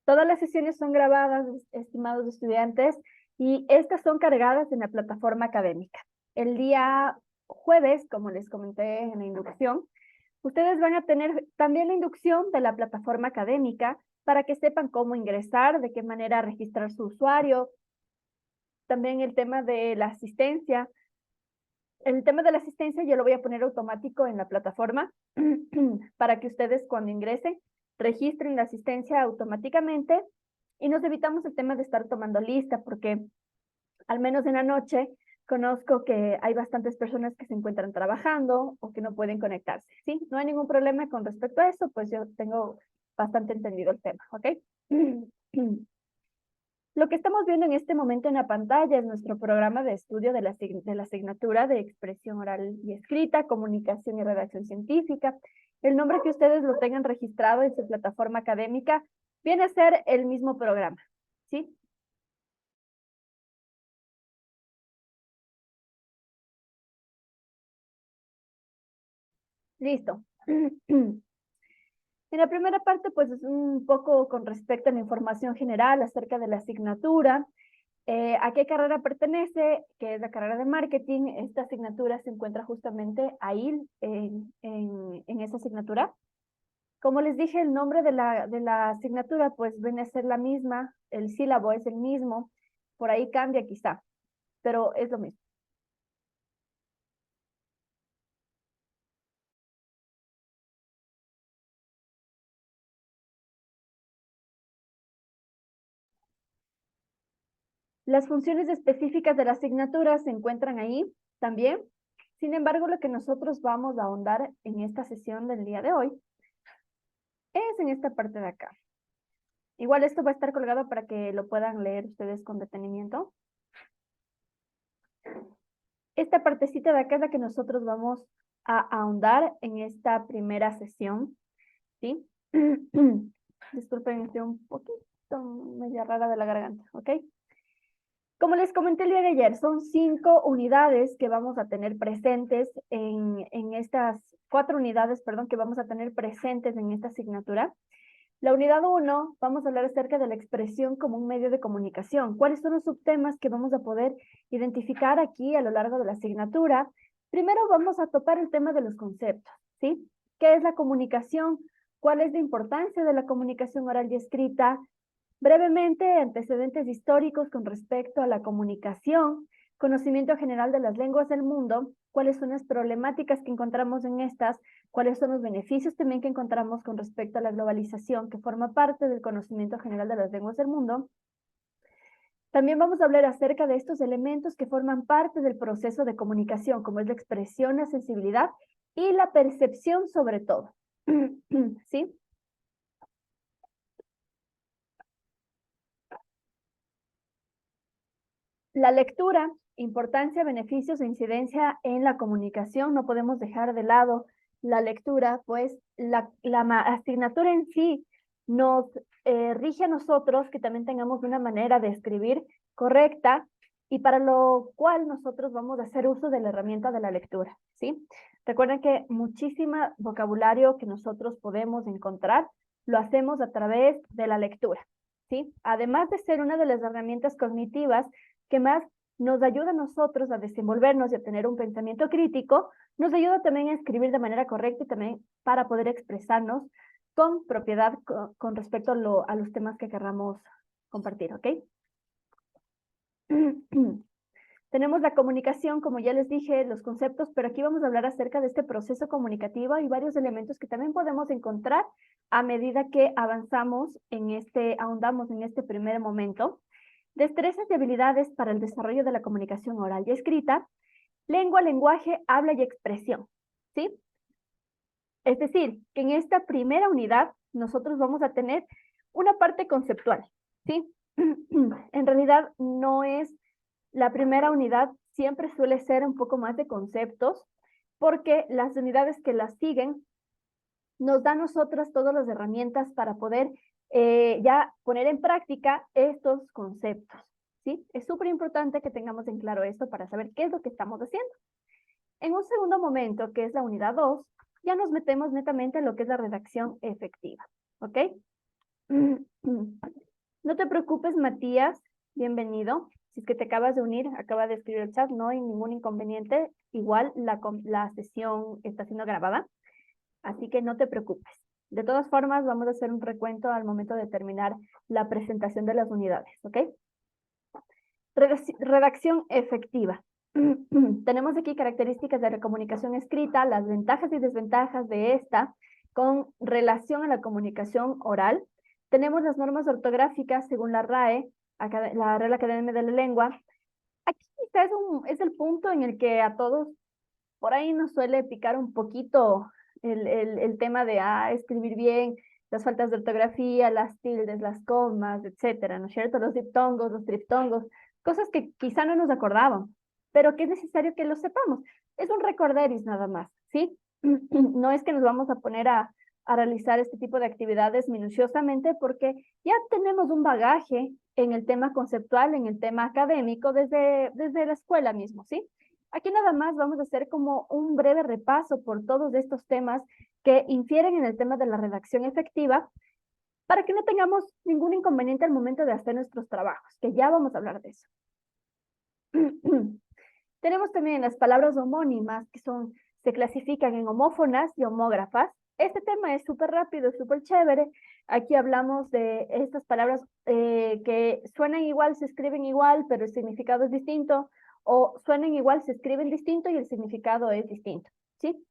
Todas las sesiones son grabadas, estimados estudiantes, y estas son cargadas en la plataforma académica. El día jueves, como les comenté en la inducción, ustedes van a tener también la inducción de la plataforma académica para que sepan cómo ingresar, de qué manera registrar su usuario. También el tema de la asistencia. El tema de la asistencia yo lo voy a poner automático en la plataforma para que ustedes cuando ingresen registren la asistencia automáticamente y nos evitamos el tema de estar tomando lista porque al menos en la noche conozco que hay bastantes personas que se encuentran trabajando o que no pueden conectarse, ¿sí? No hay ningún problema con respecto a eso, pues yo tengo bastante entendido el tema, ¿ok? Lo que estamos viendo en este momento en la pantalla es nuestro programa de estudio de la asignatura de expresión oral y escrita, comunicación y redacción científica. El nombre que ustedes lo tengan registrado en su plataforma académica viene a ser el mismo programa, ¿sí? Listo. En la primera parte, pues es un poco con respecto a la información general acerca de la asignatura. ¿A qué carrera pertenece? Que es la carrera de marketing. Esta asignatura se encuentra justamente ahí, en esa asignatura. Como les dije, el nombre de la asignatura, pues viene a ser la misma, el sílabo es el mismo, por ahí cambia quizá, pero es lo mismo. Las funciones específicas de la asignatura se encuentran ahí también. Sin embargo, lo que nosotros vamos a ahondar en esta sesión del día de hoy es en esta parte de acá. Igual esto va a estar colgado para que lo puedan leer ustedes con detenimiento. Esta partecita de acá es la que nosotros vamos a ahondar en esta primera sesión, ¿sí? Disculpen, estoy un poquito media rara de la garganta, ¿ok? Como les comenté el día de ayer, son 5 unidades que vamos a tener presentes en estas 4 unidades, perdón, que vamos a tener presentes en esta asignatura. La unidad 1, vamos a hablar acerca de la expresión como un medio de comunicación. ¿Cuáles son los subtemas que vamos a poder identificar aquí a lo largo de la asignatura? Primero vamos a topar el tema de los conceptos, ¿sí? ¿Qué es la comunicación? ¿Cuál es la importancia de la comunicación oral y escrita? Brevemente, antecedentes históricos con respecto a la comunicación, conocimiento general de las lenguas del mundo, cuáles son las problemáticas que encontramos en estas, cuáles son los beneficios también que encontramos con respecto a la globalización, que forma parte del conocimiento general de las lenguas del mundo. También vamos a hablar acerca de estos elementos que forman parte del proceso de comunicación, como es la expresión, la sensibilidad y la percepción sobre todo. ¿Sí? La lectura, importancia, beneficios e incidencia en la comunicación. No podemos dejar de lado la lectura, pues la asignatura en sí nos rige a nosotros que también tengamos una manera de escribir correcta y para lo cual nosotros vamos a hacer uso de la herramienta de la lectura, ¿sí? Recuerden que muchísimo vocabulario que nosotros podemos encontrar lo hacemos a través de la lectura, ¿sí? Además de ser una de las herramientas cognitivas que más nos ayuda a nosotros a desenvolvernos y a tener un pensamiento crítico, nos ayuda también a escribir de manera correcta y también para poder expresarnos con propiedad con respecto a los temas que querramos compartir, ¿ok? Tenemos la comunicación, como ya les dije, los conceptos, pero aquí vamos a hablar acerca de este proceso comunicativo y varios elementos que también podemos encontrar a medida que avanzamos ahondamos en este primer momento. Destrezas y habilidades para el desarrollo de la comunicación oral y escrita, lengua, lenguaje, habla y expresión, ¿sí? Es decir, que en esta primera unidad nosotros vamos a tener una parte conceptual, ¿sí? En realidad no es la primera unidad, siempre suele ser un poco más de conceptos, porque las unidades que las siguen nos dan a nosotras todas las herramientas para poder ya poner en práctica estos conceptos, ¿sí? Es súper importante que tengamos en claro esto para saber qué es lo que estamos haciendo. En un segundo momento, que es la unidad 2, ya nos metemos netamente en lo que es la redacción efectiva, ¿ok? Matías, bienvenido. Si es que te acabas de unir, acaba de escribir el chat, no hay ningún inconveniente. Igual la sesión está siendo grabada, así que no te preocupes. De todas formas, vamos a hacer un recuento al momento de terminar la presentación de las unidades, ¿ok? Redacción efectiva. Tenemos aquí características de la comunicación escrita, las ventajas y desventajas de esta con relación a la comunicación oral. Tenemos las normas ortográficas según la RAE, la Real Academia de la Lengua. Aquí quizás es el punto en el que a todos por ahí nos suele picar un poquito el tema de escribir bien, las faltas de ortografía, las tildes, las comas, etcétera, ¿no es cierto? Los diptongos, los triptongos, cosas que quizá no nos acordábamos, pero que es necesario que lo sepamos. Es un recorderis nada más, ¿sí? No es que nos vamos a poner a realizar este tipo de actividades minuciosamente porque ya tenemos un bagaje en el tema conceptual, en el tema académico desde la escuela mismo, ¿sí? Aquí nada más vamos a hacer como un breve repaso por todos estos temas que infieren en el tema de la redacción efectiva para que no tengamos ningún inconveniente al momento de hacer nuestros trabajos, que ya vamos a hablar de eso. Tenemos también las palabras homónimas, que se clasifican en homófonas y homógrafas. Este tema es súper rápido, súper chévere. Aquí hablamos de estas palabras que suenan igual, se escriben igual, pero el significado es distinto, o suenan igual, se escriben distinto y el significado es distinto, ¿sí?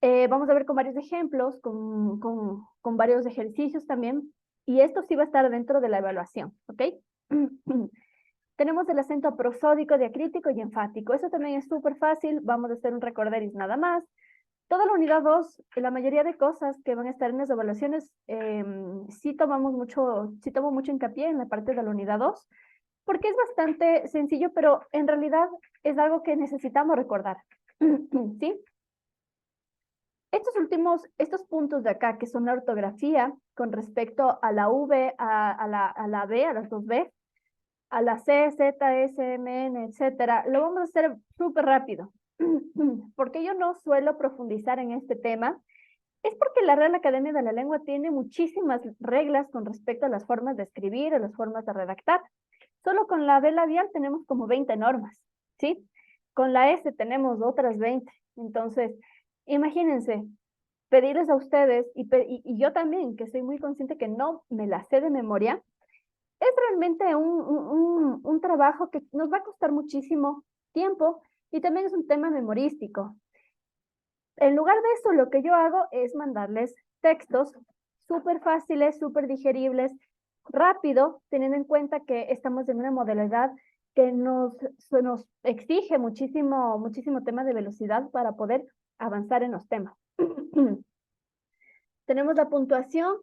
Vamos a ver con varios ejemplos, con varios ejercicios también, y esto sí va a estar dentro de la evaluación, ¿ok? Tenemos el acento prosódico, diacrítico y enfático. Eso también es súper fácil. Vamos a hacer un recorderis nada más. Toda la unidad 2, la mayoría de cosas que van a estar en las evaluaciones, sí tomo mucho hincapié en la parte de la unidad 2, porque es bastante sencillo, pero en realidad es algo que necesitamos recordar. ¿Sí? Estos puntos de acá, que son la ortografía, con respecto a la V, a la B, a las dos B, a la C, Z, S, M, N, etcétera, lo vamos a hacer súper rápido. Porque yo no suelo profundizar en este tema, es porque la Real Academia de la Lengua tiene muchísimas reglas con respecto a las formas de escribir, a las formas de redactar. Solo con la B labial tenemos como 20 normas, ¿sí? Con la S tenemos otras 20. Entonces, imagínense, pedirles a ustedes, y yo también, que soy muy consciente que no me la sé de memoria, es realmente un trabajo que nos va a costar muchísimo tiempo y también es un tema memorístico. En lugar de eso, lo que yo hago es mandarles textos súper fáciles, súper digeribles, rápido, teniendo en cuenta que estamos en una modalidad que nos exige muchísimo tema de velocidad para poder avanzar en los temas. Tenemos la puntuación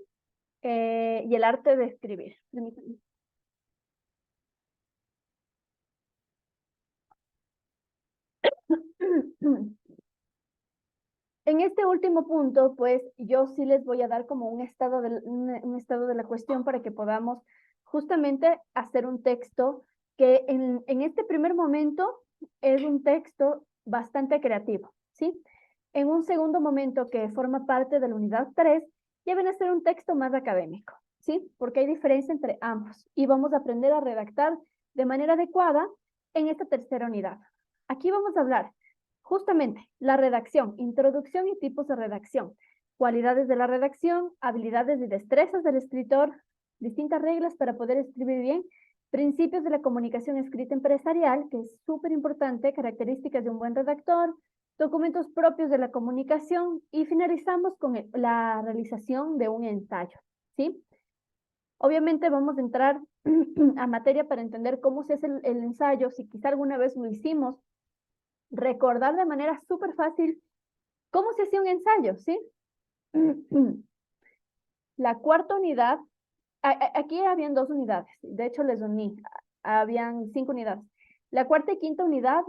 y el arte de escribir. Permítanme. En este último punto, pues yo sí les voy a dar como un estado de la cuestión para que podamos justamente hacer un texto que en este primer momento es un texto bastante creativo, ¿sí? En un segundo momento que forma parte de la unidad 3, ya viene a ser un texto más académico, ¿sí? Porque hay diferencia entre ambos y vamos a aprender a redactar de manera adecuada en esta tercera unidad. Aquí vamos a hablar justamente, la redacción, introducción y tipos de redacción, cualidades de la redacción, habilidades y destrezas del escritor, distintas reglas para poder escribir bien, principios de la comunicación escrita empresarial, que es súper importante, características de un buen redactor, documentos propios de la comunicación y finalizamos con la realización de un ensayo, ¿sí? Obviamente vamos a entrar a materia para entender cómo se hace el ensayo, si quizá alguna vez lo hicimos, recordar de manera súper fácil cómo se hacía un ensayo, ¿sí? La cuarta unidad, aquí habían 2 unidades, de hecho les uní, habían 5 unidades. La cuarta y quinta unidad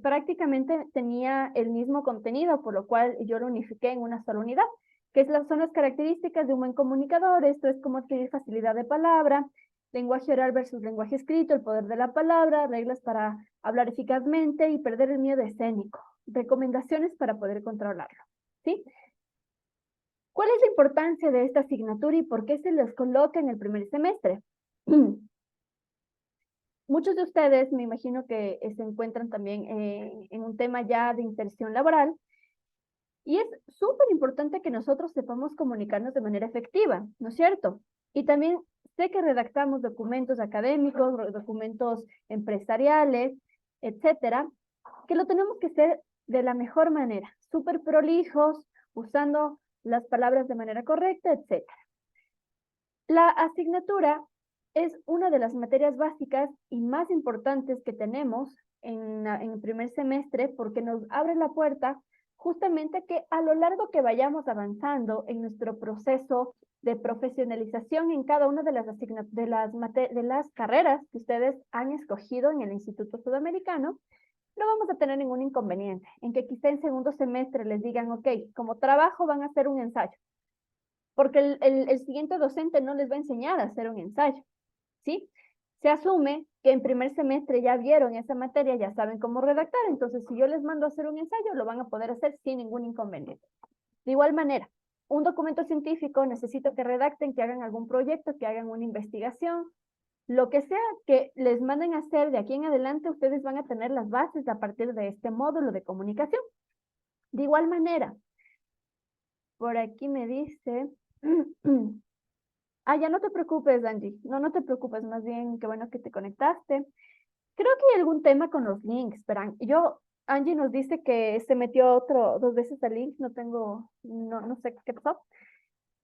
prácticamente tenía el mismo contenido, por lo cual yo lo unifiqué en una sola unidad, que son las características de un buen comunicador. Esto es cómo adquirir facilidad de palabra, lenguaje oral versus lenguaje escrito, el poder de la palabra, reglas para hablar eficazmente y perder el miedo escénico, recomendaciones para poder controlarlo, ¿sí? ¿Cuál es la importancia de esta asignatura y por qué se les coloca en el primer semestre? muchos de ustedes me imagino que se encuentran también en un tema ya de inserción laboral y es súper importante que nosotros sepamos comunicarnos de manera efectiva, ¿no es cierto? Y también sé que redactamos documentos académicos, documentos empresariales, etcétera, que lo tenemos que hacer de la mejor manera, súper prolijos, usando las palabras de manera correcta, etcétera. La asignatura es una de las materias básicas y más importantes que tenemos en el primer semestre porque nos abre la puerta justamente que a lo largo que vayamos avanzando en nuestro proceso de profesionalización en cada una de las carreras que ustedes han escogido en el Instituto Sudamericano, no vamos a tener ningún inconveniente en que quizá en segundo semestre les digan, ok, como trabajo van a hacer un ensayo porque el siguiente docente no les va a enseñar a hacer un ensayo, ¿sí? Se asume que en primer semestre ya vieron esa materia, ya saben cómo redactar, entonces si yo les mando a hacer un ensayo, lo van a poder hacer sin ningún inconveniente. De igual manera, un documento científico necesito que redacten, que hagan algún proyecto, que hagan una investigación, lo que sea que les manden a hacer de aquí en adelante, ustedes van a tener las bases a partir de este módulo de comunicación. De igual manera, por aquí me dice... Ah, ya no te preocupes, Angie. No, no te preocupes, más bien, qué bueno que te conectaste. Creo que hay algún tema con los links, pero Angie nos dice que se metió dos veces al link, no sé qué pasó.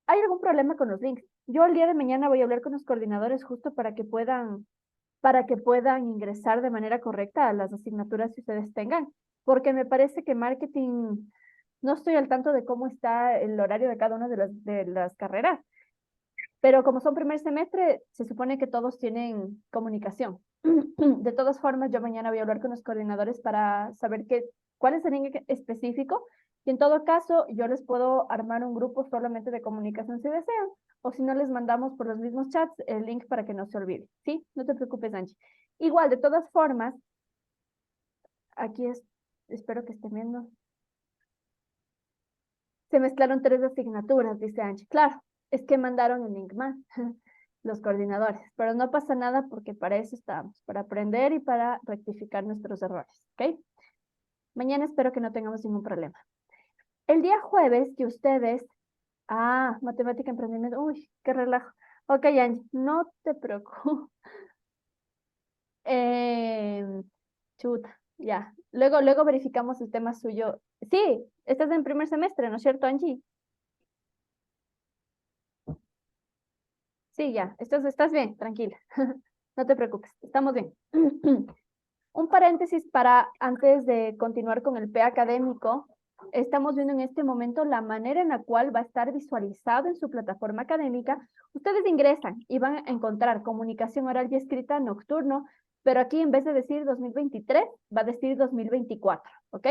¿Hay algún problema con los links? Yo el día de mañana voy a hablar con los coordinadores justo para que puedan ingresar de manera correcta a las asignaturas que ustedes tengan, porque me parece que marketing, no estoy al tanto de cómo está el horario de cada una de las carreras. Pero como son primer semestre, se supone que todos tienen comunicación. De todas formas, yo mañana voy a hablar con los coordinadores para saber cuál es el link específico. Y en todo caso, yo les puedo armar un grupo solamente de comunicación si desean. O si no, les mandamos por los mismos chats el link para que no se olvide. ¿Sí? No te preocupes, Angie. Igual, de todas formas, aquí espero que estén viendo. Se mezclaron 3 asignaturas, dice Angie. Claro, es que mandaron el link más los coordinadores, pero no pasa nada porque para eso estamos, para aprender y para rectificar nuestros errores, ¿ok? Mañana espero que no tengamos ningún problema. El día jueves que ustedes... Ah, matemática, emprendimiento. Uy, qué relajo. Ok, Angie, no te preocupes. Chuta, ya. Luego verificamos el tema suyo. Sí, estás en primer semestre, ¿no es cierto, Angie? Sí, ya, estás bien, tranquila. No te preocupes, estamos bien. Un paréntesis para antes de continuar con el P académico. Estamos viendo en este momento la manera en la cual va a estar visualizado en su plataforma académica. Ustedes ingresan y van a encontrar comunicación oral y escrita nocturno, pero aquí en vez de decir 2023, va a decir 2024, ¿ok?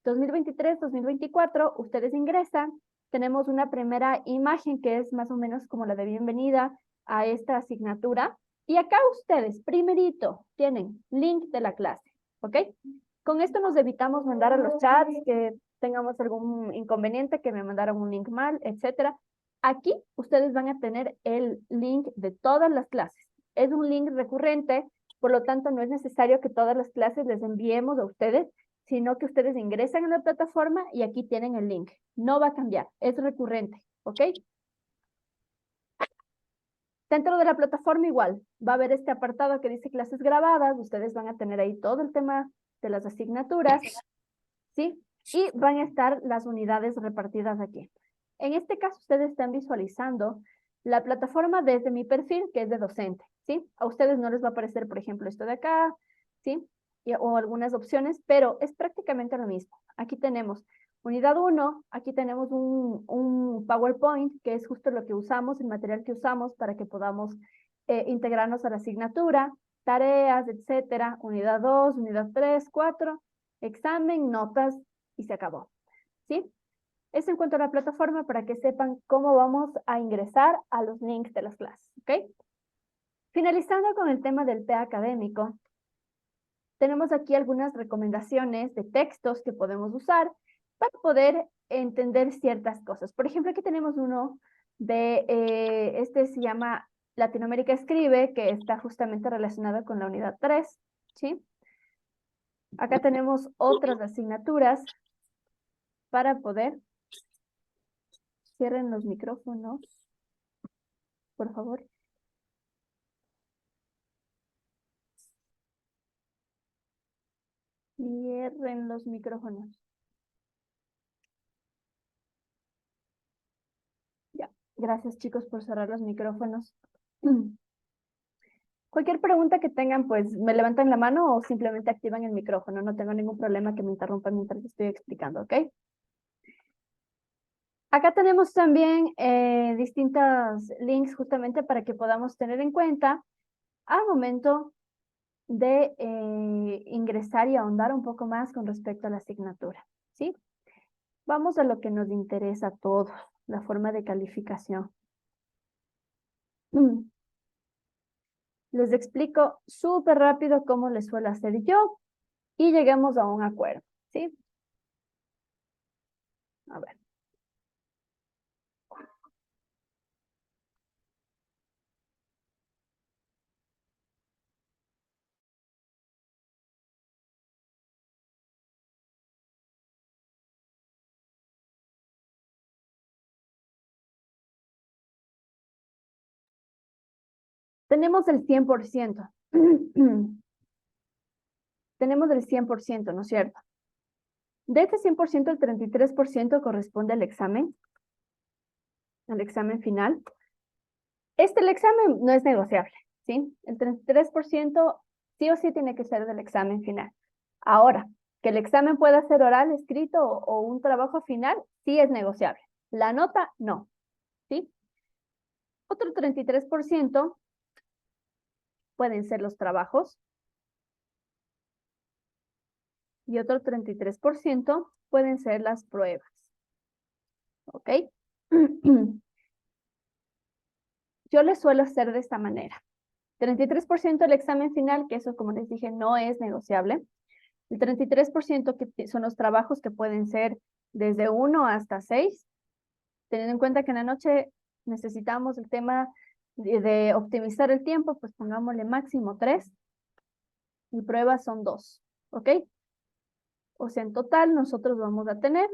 2023, 2024, ustedes ingresan. Tenemos una primera imagen que es más o menos como la de bienvenida a esta asignatura. Y acá ustedes, primerito, tienen link de la clase, ¿ok? Con esto nos evitamos mandar a los chats que tengamos algún inconveniente, que me mandaron un link mal, etcétera. Aquí ustedes van a tener el link de todas las clases. Es un link recurrente, por lo tanto no es necesario que todas las clases les enviemos a ustedes, sino que ustedes ingresan en la plataforma y aquí tienen el link. No va a cambiar, es recurrente, ¿ok? Dentro de la plataforma igual, va a haber este apartado que dice clases grabadas, ustedes van a tener ahí todo el tema de las asignaturas, ¿sí? Y van a estar las unidades repartidas aquí. En este caso, ustedes están visualizando la plataforma desde mi perfil, que es de docente, ¿sí? A ustedes no les va a aparecer, por ejemplo, esto de acá, ¿sí? O algunas opciones, pero es prácticamente lo mismo. Aquí tenemos unidad 1, aquí tenemos un PowerPoint, que es justo lo que usamos, el material que usamos para que podamos integrarnos a la asignatura, tareas, etcétera. Unidad 2, unidad 3, 4, examen, notas y se acabó. ¿Sí? Eso en cuanto a la plataforma para que sepan cómo vamos a ingresar a los links de las clases. ¿Ok? Finalizando con el tema del P académico, tenemos aquí algunas recomendaciones de textos que podemos usar para poder entender ciertas cosas. Por ejemplo, aquí tenemos uno este se llama Latinoamérica Escribe, que está justamente relacionado con la unidad 3, ¿sí? Acá tenemos otras asignaturas para poder. Cierren los micrófonos, por favor. Cierren los micrófonos. Ya, gracias chicos por cerrar los micrófonos. Cualquier pregunta que tengan, pues me levantan la mano o simplemente activan el micrófono. No tengo ningún problema que me interrumpan mientras estoy explicando, ¿ok? Acá tenemos también distintos links justamente para que podamos tener en cuenta al momento de ingresar y ahondar un poco más con respecto a la asignatura, ¿sí? Vamos a lo que nos interesa a todos, la forma de calificación. Les explico súper rápido cómo les suelo hacer yo y lleguemos a un acuerdo, ¿sí? A ver. Tenemos el 100%. Tenemos el 100%, ¿no es cierto? De este 100%, el 33% corresponde al examen final. El examen no es negociable, ¿sí? El 33% sí o sí tiene que ser del examen final. Ahora, que el examen pueda ser oral, escrito o un trabajo final, sí es negociable. La nota, no, ¿sí? Otro 33% pueden ser los trabajos y otro 33% pueden ser las pruebas, ¿ok? Yo les suelo hacer de esta manera. 33% el examen final, que eso, como les dije, no es negociable. El 33% que son los trabajos que pueden ser desde 1 hasta 6, teniendo en cuenta que en la noche necesitamos el tema de optimizar el tiempo, pues pongámosle máximo 3 y pruebas son 2, ¿ok? O sea, en total nosotros vamos a tener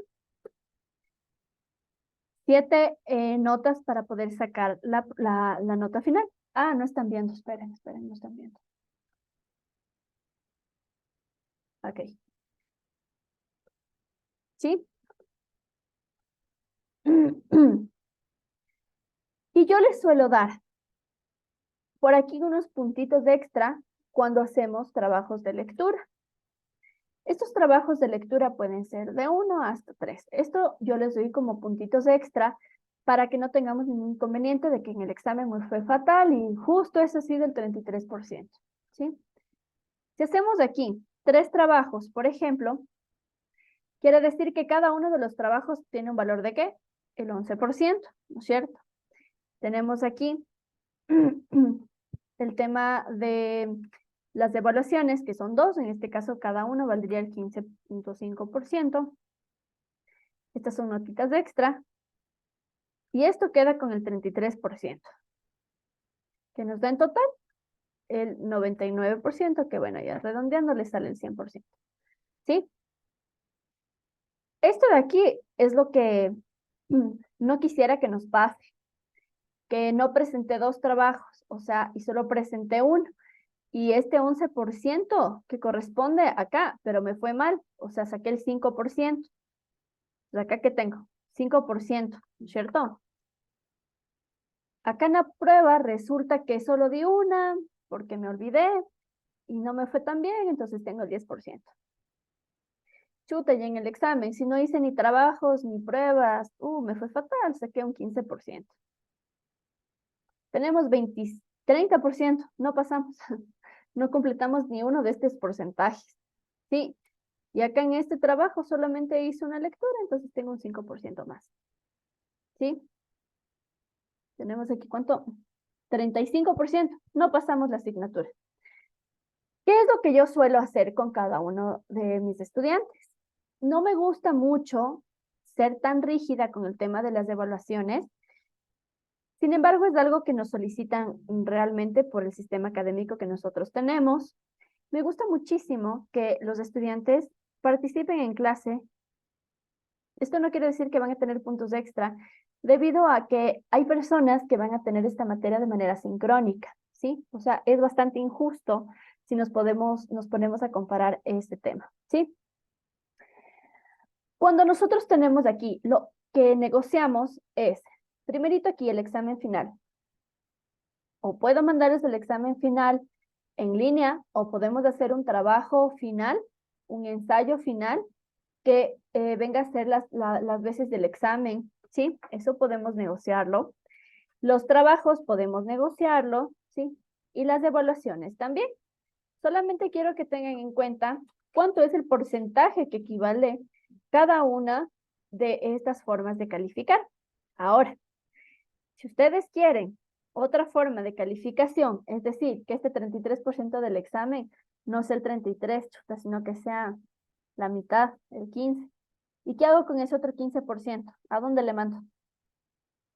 7 notas para poder sacar la nota final. Ah, no están viendo, esperen, no están viendo. Ok. ¿Sí? Y yo les suelo dar por aquí unos puntitos extra cuando hacemos trabajos de lectura. Estos trabajos de lectura pueden ser de 1 hasta 3. Esto yo les doy como puntitos extra para que no tengamos ningún inconveniente de que en el examen me fue fatal y justo eso ha sido el 33%. ¿Sí? Si hacemos aquí 3 trabajos, por ejemplo, quiere decir que cada uno de los trabajos tiene un valor de ¿qué? El 11%, ¿no es cierto? Tenemos aquí el tema de las evaluaciones, que son 2, en este caso cada uno valdría el 15.5%. Estas son notitas extra. Y esto queda con el 33%, que nos da en total el 99%, que bueno, ya redondeando le sale el 100%. ¿Sí? Esto de aquí es lo que no quisiera que nos pase, que no presenté 2 trabajos, o sea, y solo presenté uno. Y este 11% que corresponde acá, pero me fue mal, o sea, saqué el 5%. Acá que tengo, 5%, ¿cierto? Acá en la prueba resulta que solo di una, porque me olvidé, y no me fue tan bien, entonces tengo el 10%. Chuta, y en el examen, si no hice ni trabajos, ni pruebas, me fue fatal, saqué un 15%. Tenemos 30%, no pasamos, no completamos ni uno de estos porcentajes. Sí, y acá en este trabajo solamente hice una lectura, entonces tengo un 5% más. ¿Sí? Tenemos aquí, ¿cuánto? 35%, no pasamos la asignatura. ¿Qué es lo que yo suelo hacer con cada uno de mis estudiantes? No me gusta mucho ser tan rígida con el tema de las evaluaciones. Sin embargo, es algo que nos solicitan realmente por el sistema académico que nosotros tenemos. Me gusta muchísimo que los estudiantes participen en clase. Esto no quiere decir que van a tener puntos extra, debido a que hay personas que van a tener esta materia de manera sincrónica, ¿sí? O sea, es bastante injusto si nos ponemos a comparar este tema, ¿sí? Cuando nosotros tenemos aquí, lo que negociamos es, primerito aquí, el examen final. O puedo mandarles el examen final en línea, o podemos hacer un trabajo final, un ensayo final, que venga a ser las veces del examen, ¿sí? Eso podemos negociarlo. Los trabajos podemos negociarlo, ¿sí? Y las evaluaciones también. Solamente quiero que tengan en cuenta cuánto es el porcentaje que equivale cada una de estas formas de calificar. Ahora, si ustedes quieren otra forma de calificación, es decir, que este 33% del examen no sea el 33, chuta, sino que sea la mitad, el 15. ¿Y qué hago con ese otro 15%? ¿A dónde le mando?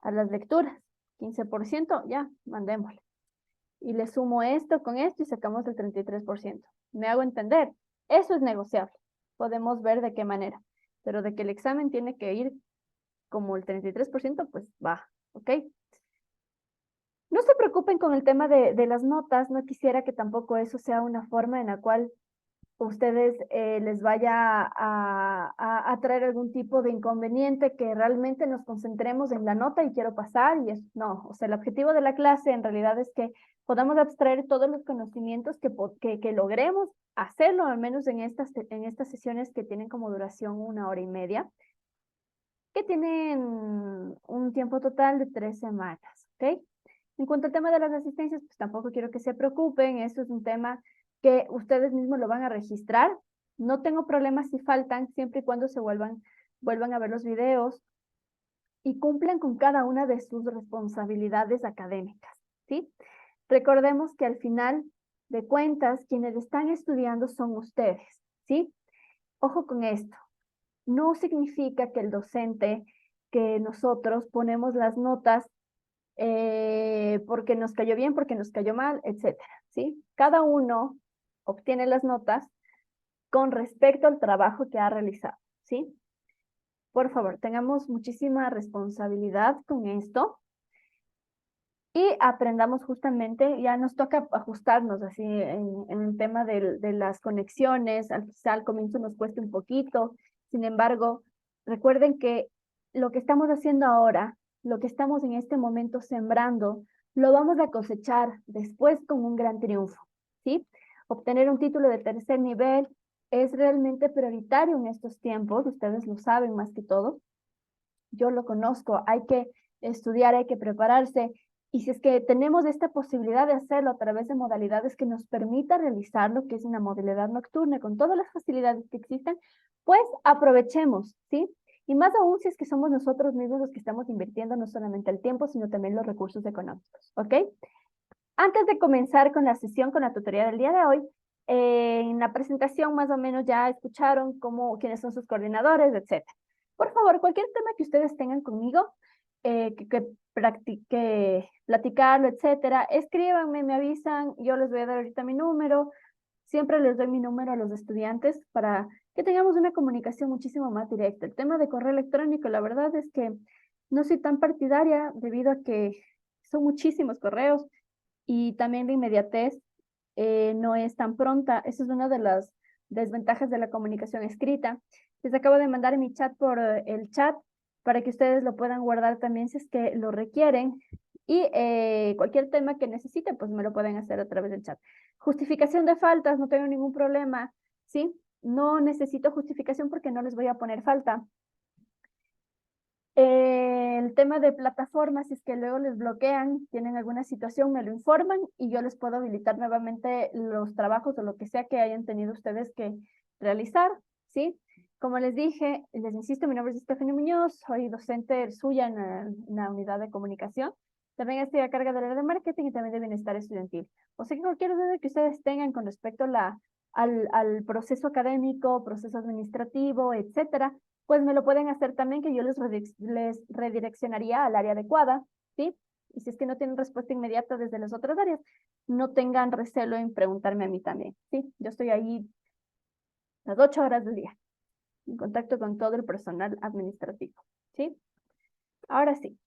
A las lecturas. 15%, ya, mandémosle. Y le sumo esto con esto y sacamos el 33%. ¿Me hago entender? Eso es negociable. Podemos ver de qué manera. Pero de que el examen tiene que ir como el 33%, pues va, ¿ok? No se preocupen con el tema de las notas. No quisiera que tampoco eso sea una forma en la cual ustedes les vaya a traer algún tipo de inconveniente, que realmente nos concentremos en la nota y quiero pasar y es, no, o sea, el objetivo de la clase en realidad es que podamos abstraer todos los conocimientos que logremos hacerlo, al menos en estas sesiones que tienen como duración 1 hora y media, que tienen un tiempo total de 3 semanas, ¿ok? En cuanto al tema de las asistencias, pues tampoco quiero que se preocupen, eso es un tema que ustedes mismos lo van a registrar. No tengo problemas si faltan, siempre y cuando vuelvan a ver los videos y cumplan con cada una de sus responsabilidades académicas, ¿sí? Recordemos que al final de cuentas, quienes están estudiando son ustedes, ¿sí? Ojo con esto. No significa que el docente, que nosotros ponemos las notas porque nos cayó bien, porque nos cayó mal, etcétera, ¿sí? Cada uno obtiene las notas con respecto al trabajo que ha realizado, ¿sí? Por favor, tengamos muchísima responsabilidad con esto y aprendamos justamente, ya nos toca ajustarnos así en el tema de las conexiones, quizá al comienzo nos cuesta un poquito, sin embargo, recuerden que lo que estamos haciendo ahora, lo que estamos en este momento sembrando, lo vamos a cosechar después con un gran triunfo, ¿sí? Obtener un título de tercer nivel es realmente prioritario en estos tiempos, ustedes lo saben más que todo, yo lo conozco, hay que estudiar, hay que prepararse, y si es que tenemos esta posibilidad de hacerlo a través de modalidades que nos permita realizarlo, que es una modalidad nocturna, con todas las facilidades que existen, pues aprovechemos, ¿sí? Y más aún si es que somos nosotros mismos los que estamos invirtiendo no solamente el tiempo, sino también los recursos económicos, ¿ok? Antes de comenzar con la sesión, con la tutoría del día de hoy, en la presentación más o menos ya escucharon quiénes son sus coordinadores, etcétera. Por favor, cualquier tema que ustedes tengan conmigo, practique, platicarlo, etcétera, escríbanme, me avisan, yo les voy a dar ahorita mi número, siempre les doy mi número a los estudiantes para que tengamos una comunicación muchísimo más directa. El tema de correo electrónico, la verdad es que no soy tan partidaria debido a que son muchísimos correos y también la inmediatez no es tan pronta. Esa es una de las desventajas de la comunicación escrita. Les acabo de mandar mi chat por el chat para que ustedes lo puedan guardar también si es que lo requieren. Y cualquier tema que necesiten, pues me lo pueden hacer a través del chat. Justificación de faltas, no tengo ningún problema, ¿sí? No necesito justificación porque no les voy a poner falta. El tema de plataformas, si es que luego les bloquean, tienen alguna situación, me lo informan y yo les puedo habilitar nuevamente los trabajos o lo que sea que hayan tenido ustedes que realizar, ¿sí? Como les dije, les insisto, mi nombre es Stephanie Muñoz, soy docente suya en la unidad de comunicación. También estoy a cargo del área de marketing y también de bienestar estudiantil. O sea que cualquier duda que ustedes tengan con respecto a al proceso académico, proceso administrativo, etcétera, pues me lo pueden hacer también, que yo les redireccionaría al área adecuada, ¿sí? Y si es que no tienen respuesta inmediata desde las otras áreas, no tengan recelo en preguntarme a mí también, ¿sí? Yo estoy ahí las 8 horas del día, en contacto con todo el personal administrativo, ¿sí? Ahora sí.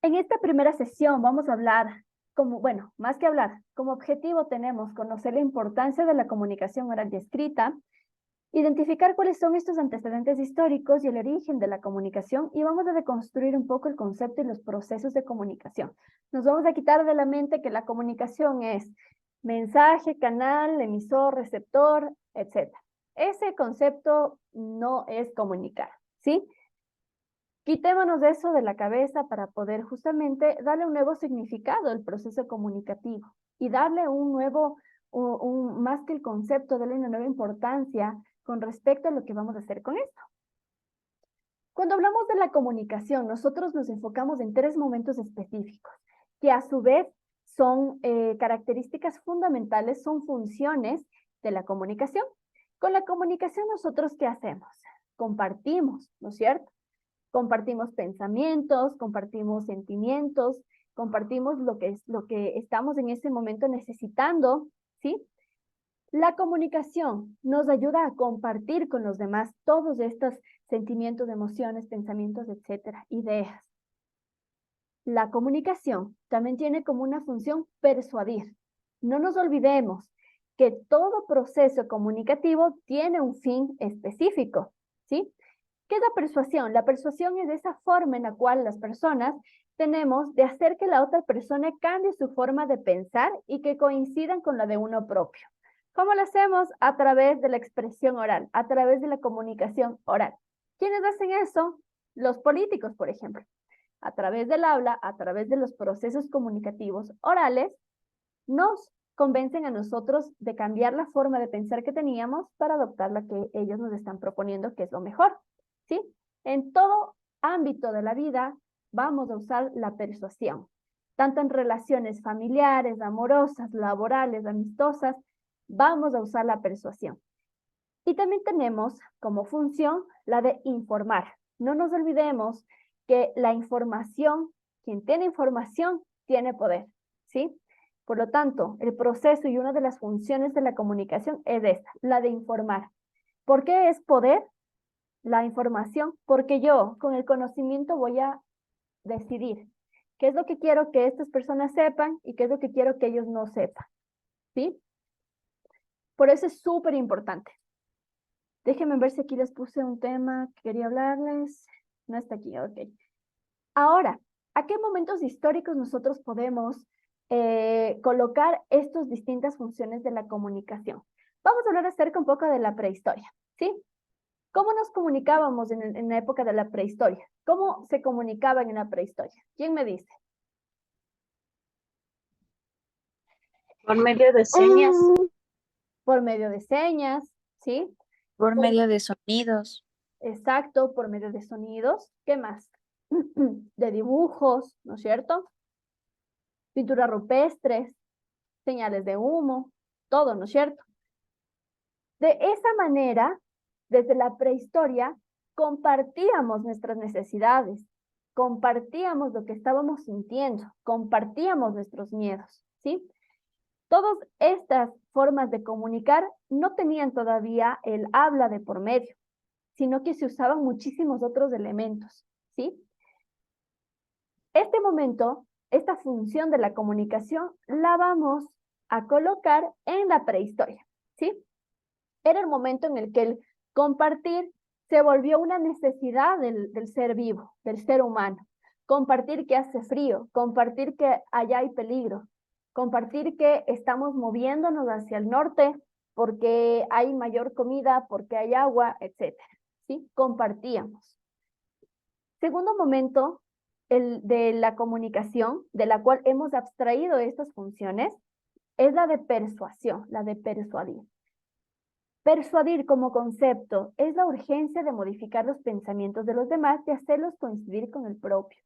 En esta primera sesión vamos a hablar, bueno, más que hablar, como objetivo tenemos conocer la importancia de la comunicación oral y escrita, identificar cuáles son estos antecedentes históricos y el origen de la comunicación, y vamos a deconstruir un poco el concepto y los procesos de comunicación. Nos vamos a quitar de la mente que la comunicación es mensaje, canal, emisor, receptor, etc. Ese concepto no es comunicar, ¿sí? Quitémonos de eso de la cabeza para poder justamente darle un nuevo significado al proceso comunicativo y darle un nuevo, más que el concepto, darle una nueva importancia con respecto a lo que vamos a hacer con esto. Cuando hablamos de la comunicación, nosotros nos enfocamos en 3 momentos específicos, que a su vez son características fundamentales, son funciones de la comunicación. Con la comunicación, ¿nosotros qué hacemos? Compartimos, ¿no es cierto? Compartimos pensamientos, compartimos sentimientos, compartimos lo que estamos en ese momento necesitando, ¿sí? La comunicación nos ayuda a compartir con los demás todos estos sentimientos, emociones, pensamientos, etcétera, ideas. La comunicación también tiene como una función persuadir. No nos olvidemos que todo proceso comunicativo tiene un fin específico, ¿sí? ¿Qué es la persuasión? La persuasión es esa forma en la cual las personas tenemos de hacer que la otra persona cambie su forma de pensar y que coincidan con la de uno propio. ¿Cómo lo hacemos? A través de la expresión oral, a través de la comunicación oral. ¿Quiénes hacen eso? Los políticos, por ejemplo. A través del habla, a través de los procesos comunicativos orales, nos convencen a nosotros de cambiar la forma de pensar que teníamos para adoptar la que ellos nos están proponiendo, que es lo mejor, ¿sí? En todo ámbito de la vida vamos a usar la persuasión, tanto en relaciones familiares, amorosas, laborales, amistosas, vamos a usar la persuasión. Y también tenemos como función la de informar. No nos olvidemos que la información, quien tiene información, tiene poder, ¿sí? Por lo tanto, el proceso y una de las funciones de la comunicación es esta, la de informar. ¿Por qué es poder la información? Porque yo con el conocimiento voy a decidir qué es lo que quiero que estas personas sepan y qué es lo que quiero que ellos no sepan, ¿sí? Por eso es súper importante. Déjenme ver si aquí les puse un tema que quería hablarles. No está aquí, ok. Ahora, ¿a qué momentos históricos nosotros podemos colocar estas distintas funciones de la comunicación? Vamos a hablar acerca un poco de la prehistoria, ¿sí? ¿Cómo nos comunicábamos en la época de la prehistoria? ¿Cómo se comunicaban en la prehistoria? ¿Quién me dice? Por medio de señas, Por medio de señas, ¿sí? por medio de sonidos, Exacto, por medio de sonidos. ¿Qué más? De dibujos, ¿no es cierto? Pinturas rupestres, señales de humo, todo, ¿no es cierto? De esa manera, desde la prehistoria, compartíamos nuestras necesidades, compartíamos lo que estábamos sintiendo, compartíamos nuestros miedos, ¿sí? Todas estas formas de comunicar no tenían todavía el habla de por medio, sino que se usaban muchísimos otros elementos, ¿sí? Este momento, esta función de la comunicación, la vamos a colocar en la prehistoria, ¿sí? Era el momento en el que el compartir se volvió una necesidad del ser vivo, del ser humano. Compartir que hace frío, compartir que allá hay peligro, compartir que estamos moviéndonos hacia el norte porque hay mayor comida, porque hay agua, etcétera, ¿sí? Compartíamos. Segundo momento, el de la comunicación, de la cual hemos abstraído estas funciones, es la de persuasión, la de persuadir. Persuadir como concepto es la urgencia de modificar los pensamientos de los demás y hacerlos coincidir con el propio.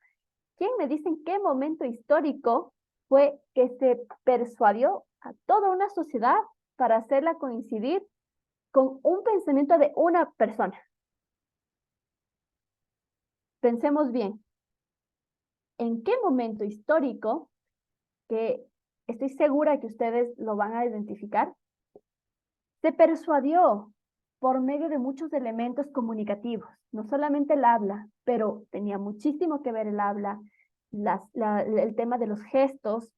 ¿Quién me dice en qué momento histórico fue que se persuadió a toda una sociedad para hacerla coincidir con un pensamiento de una persona? Pensemos bien. en qué momento histórico, que estoy segura que ustedes lo van a identificar, se persuadió por medio de muchos elementos comunicativos, no solamente el habla, pero tenía muchísimo que ver el habla, el tema de los gestos.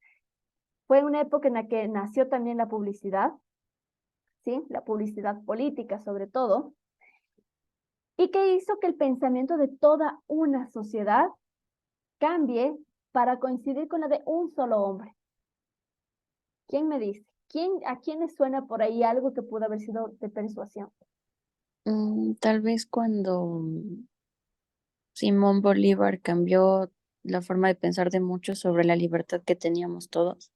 Fue una época en la que nació también la publicidad, ¿sí? La publicidad política sobre todo, y que hizo que el pensamiento de toda una sociedad cambie para coincidir con la de un solo hombre. ¿Quién me dice? ¿A quién le suena por ahí algo que pudo haber sido de persuasión? Tal vez cuando Simón Bolívar cambió la forma de pensar de muchos sobre la libertad que teníamos todos.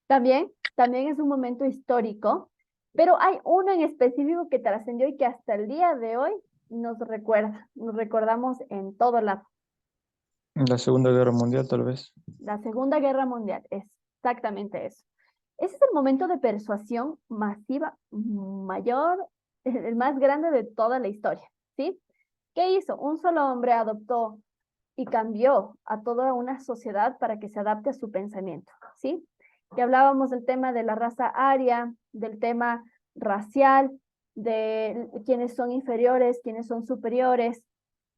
También es un momento histórico, pero hay uno en específico que trascendió y que hasta el día de hoy nos recordamos en todo lado. La Segunda Guerra Mundial, tal vez. La Segunda Guerra Mundial, es exactamente eso. Ese es el momento de persuasión masiva mayor, el más grande de toda la historia, ¿sí? ¿Qué hizo? Un solo hombre adoptó y cambió a toda una sociedad para que se adapte a su pensamiento, ¿sí? Que hablábamos del tema de la raza aria, del tema racial, de quiénes son inferiores, quiénes son superiores,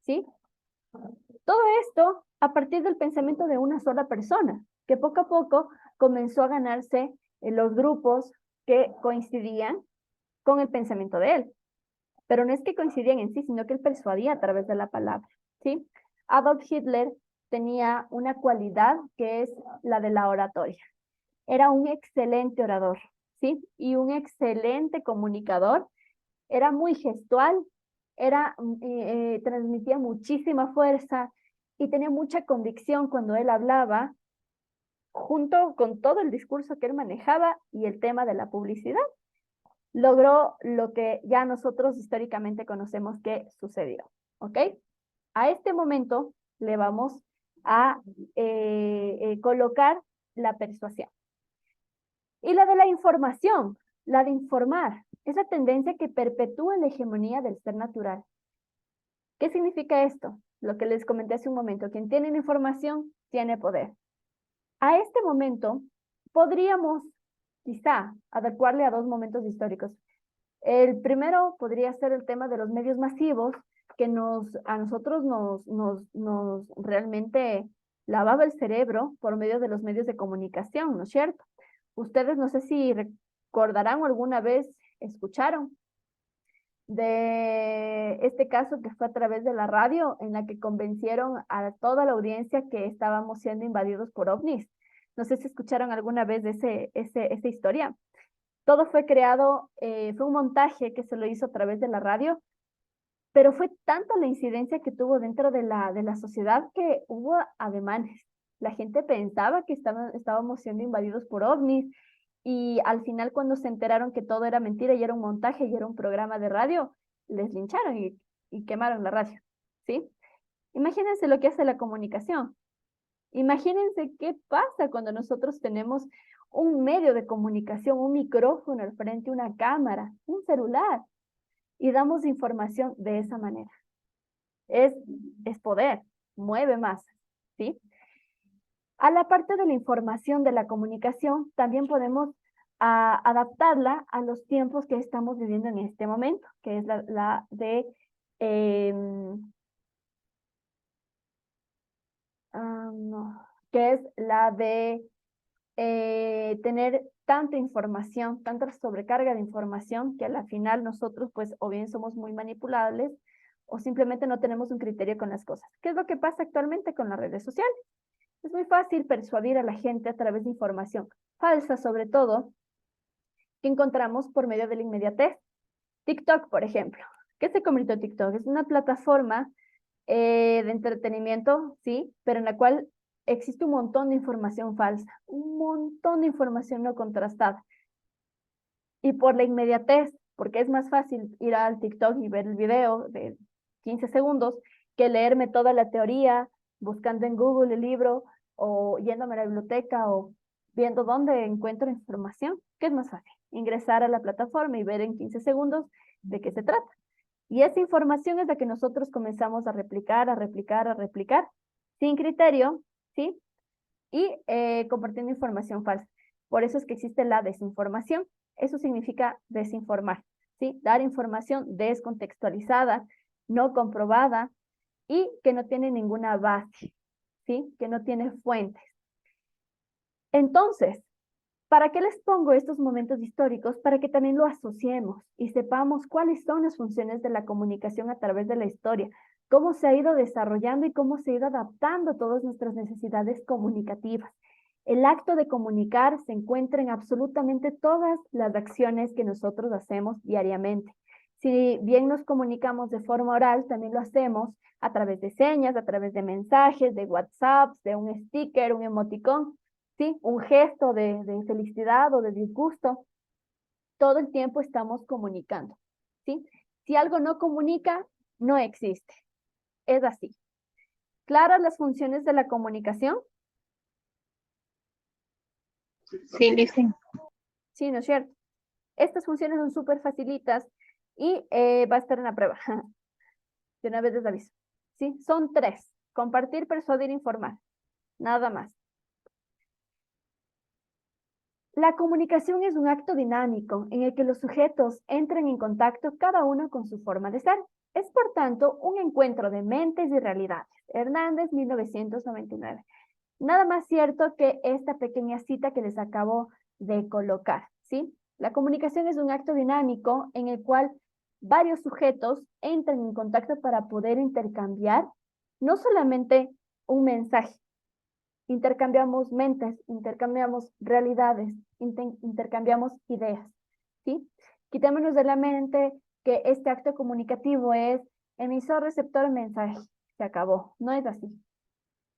¿sí? Todo esto a partir del pensamiento de una sola persona, que poco a poco comenzó a ganarse los grupos que coincidían con el pensamiento de él. Pero no es que coincidían en sí, sino que él persuadía a través de la palabra, ¿sí? Adolf Hitler tenía una cualidad que es la de la oratoria. Era un excelente orador, ¿sí? Y un excelente comunicador. Era muy gestual, transmitía muchísima fuerza y tenía mucha convicción cuando él hablaba, junto con todo el discurso que él manejaba y el tema de la publicidad. Logró lo que ya nosotros históricamente conocemos que sucedió, ¿ok? A este momento le vamos a colocar la persuasión. Y la de la información, la de informar, es la tendencia que perpetúa la hegemonía del ser natural. ¿Qué significa esto? Lo que les comenté hace un momento, quien tiene información tiene poder. A este momento podríamos quizá adecuarle a dos momentos históricos. El primero podría ser el tema de los medios masivos, que a nosotros nos realmente lavaba el cerebro por medio de los medios de comunicación, ¿no es cierto? Ustedes no sé si recordarán o alguna vez escucharon de este caso que fue a través de la radio, en la que convencieron a toda la audiencia que estábamos siendo invadidos por ovnis. No sé si escucharon alguna vez de esa historia. Todo fue creado, fue un montaje que se lo hizo a través de la radio, pero fue tanta la incidencia que tuvo dentro de la sociedad que hubo ademanes. La gente pensaba que estábamos siendo invadidos por ovnis y al final cuando se enteraron que todo era mentira y era un montaje y era un programa de radio, les lincharon y quemaron la radio, ¿sí? Imagínense lo que hace la comunicación. Imagínense qué pasa cuando nosotros tenemos un medio de comunicación, un micrófono al frente, una cámara, un celular, y damos información de esa manera. Es poder, mueve más, ¿sí? A la parte de la información de la comunicación, también podemos adaptarla a los tiempos que estamos viviendo en este momento, que es la de no, que es la de tener tanta información, tanta sobrecarga de información, que a la final nosotros pues o bien somos muy manipulables o simplemente no tenemos un criterio con las cosas. ¿Qué es lo que pasa actualmente con las redes sociales? Es muy fácil persuadir a la gente a través de información falsa, sobre todo, que encontramos por medio de la inmediatez. TikTok, por ejemplo. ¿Qué se convirtió en TikTok? Es una plataforma de entretenimiento, sí, pero en la cual existe un montón de información falsa, un montón de información no contrastada. Y por la inmediatez, porque es más fácil ir al TikTok y ver el video de 15 segundos que leerme toda la teoría, buscando en Google el libro o yéndome a la biblioteca o viendo dónde encuentro información. ¿Qué es más fácil? Ingresar a la plataforma y ver en 15 segundos de qué se trata. Y esa información es la que nosotros comenzamos a replicar, sin criterio, ¿sí? Y compartiendo información falsa. Por eso es que existe la desinformación. Eso significa desinformar, ¿sí? Dar información descontextualizada, no comprobada y que no tiene ninguna base, ¿sí? Que no tiene fuentes. Entonces, ¿para qué les pongo estos momentos históricos? Para que también lo asociemos y sepamos cuáles son las funciones de la comunicación a través de la historia, cómo se ha ido desarrollando y cómo se ha ido adaptando a todas nuestras necesidades comunicativas. El acto de comunicar se encuentra en absolutamente todas las acciones que nosotros hacemos diariamente. Si bien nos comunicamos de forma oral, también lo hacemos a través de señas, a través de mensajes, de WhatsApp, de un sticker, un emoticón, ¿sí? Un gesto de felicidad o de disgusto. Todo el tiempo estamos comunicando, ¿sí? Si algo no comunica, no existe. Es así. ¿Claras las funciones de la comunicación? Sí, listen. Sí, ¿no es cierto? Estas funciones son súper facilitas y va a estar en la prueba. De una vez les aviso. ¿Sí? Son 3. Compartir, persuadir, informar. Nada más. La comunicación es un acto dinámico en el que los sujetos entran en contacto cada uno con su forma de ser. Es, por tanto, un encuentro de mentes y realidades. Hernández, 1999. Nada más cierto que esta pequeña cita que les acabo de colocar, ¿sí? La comunicación es un acto dinámico en el cual varios sujetos entran en contacto para poder intercambiar no solamente un mensaje, intercambiamos mentes, intercambiamos realidades, intercambiamos ideas, ¿sí? Quitémonos de la mente que este acto comunicativo es emisor, receptor, mensaje. Se acabó. No es así.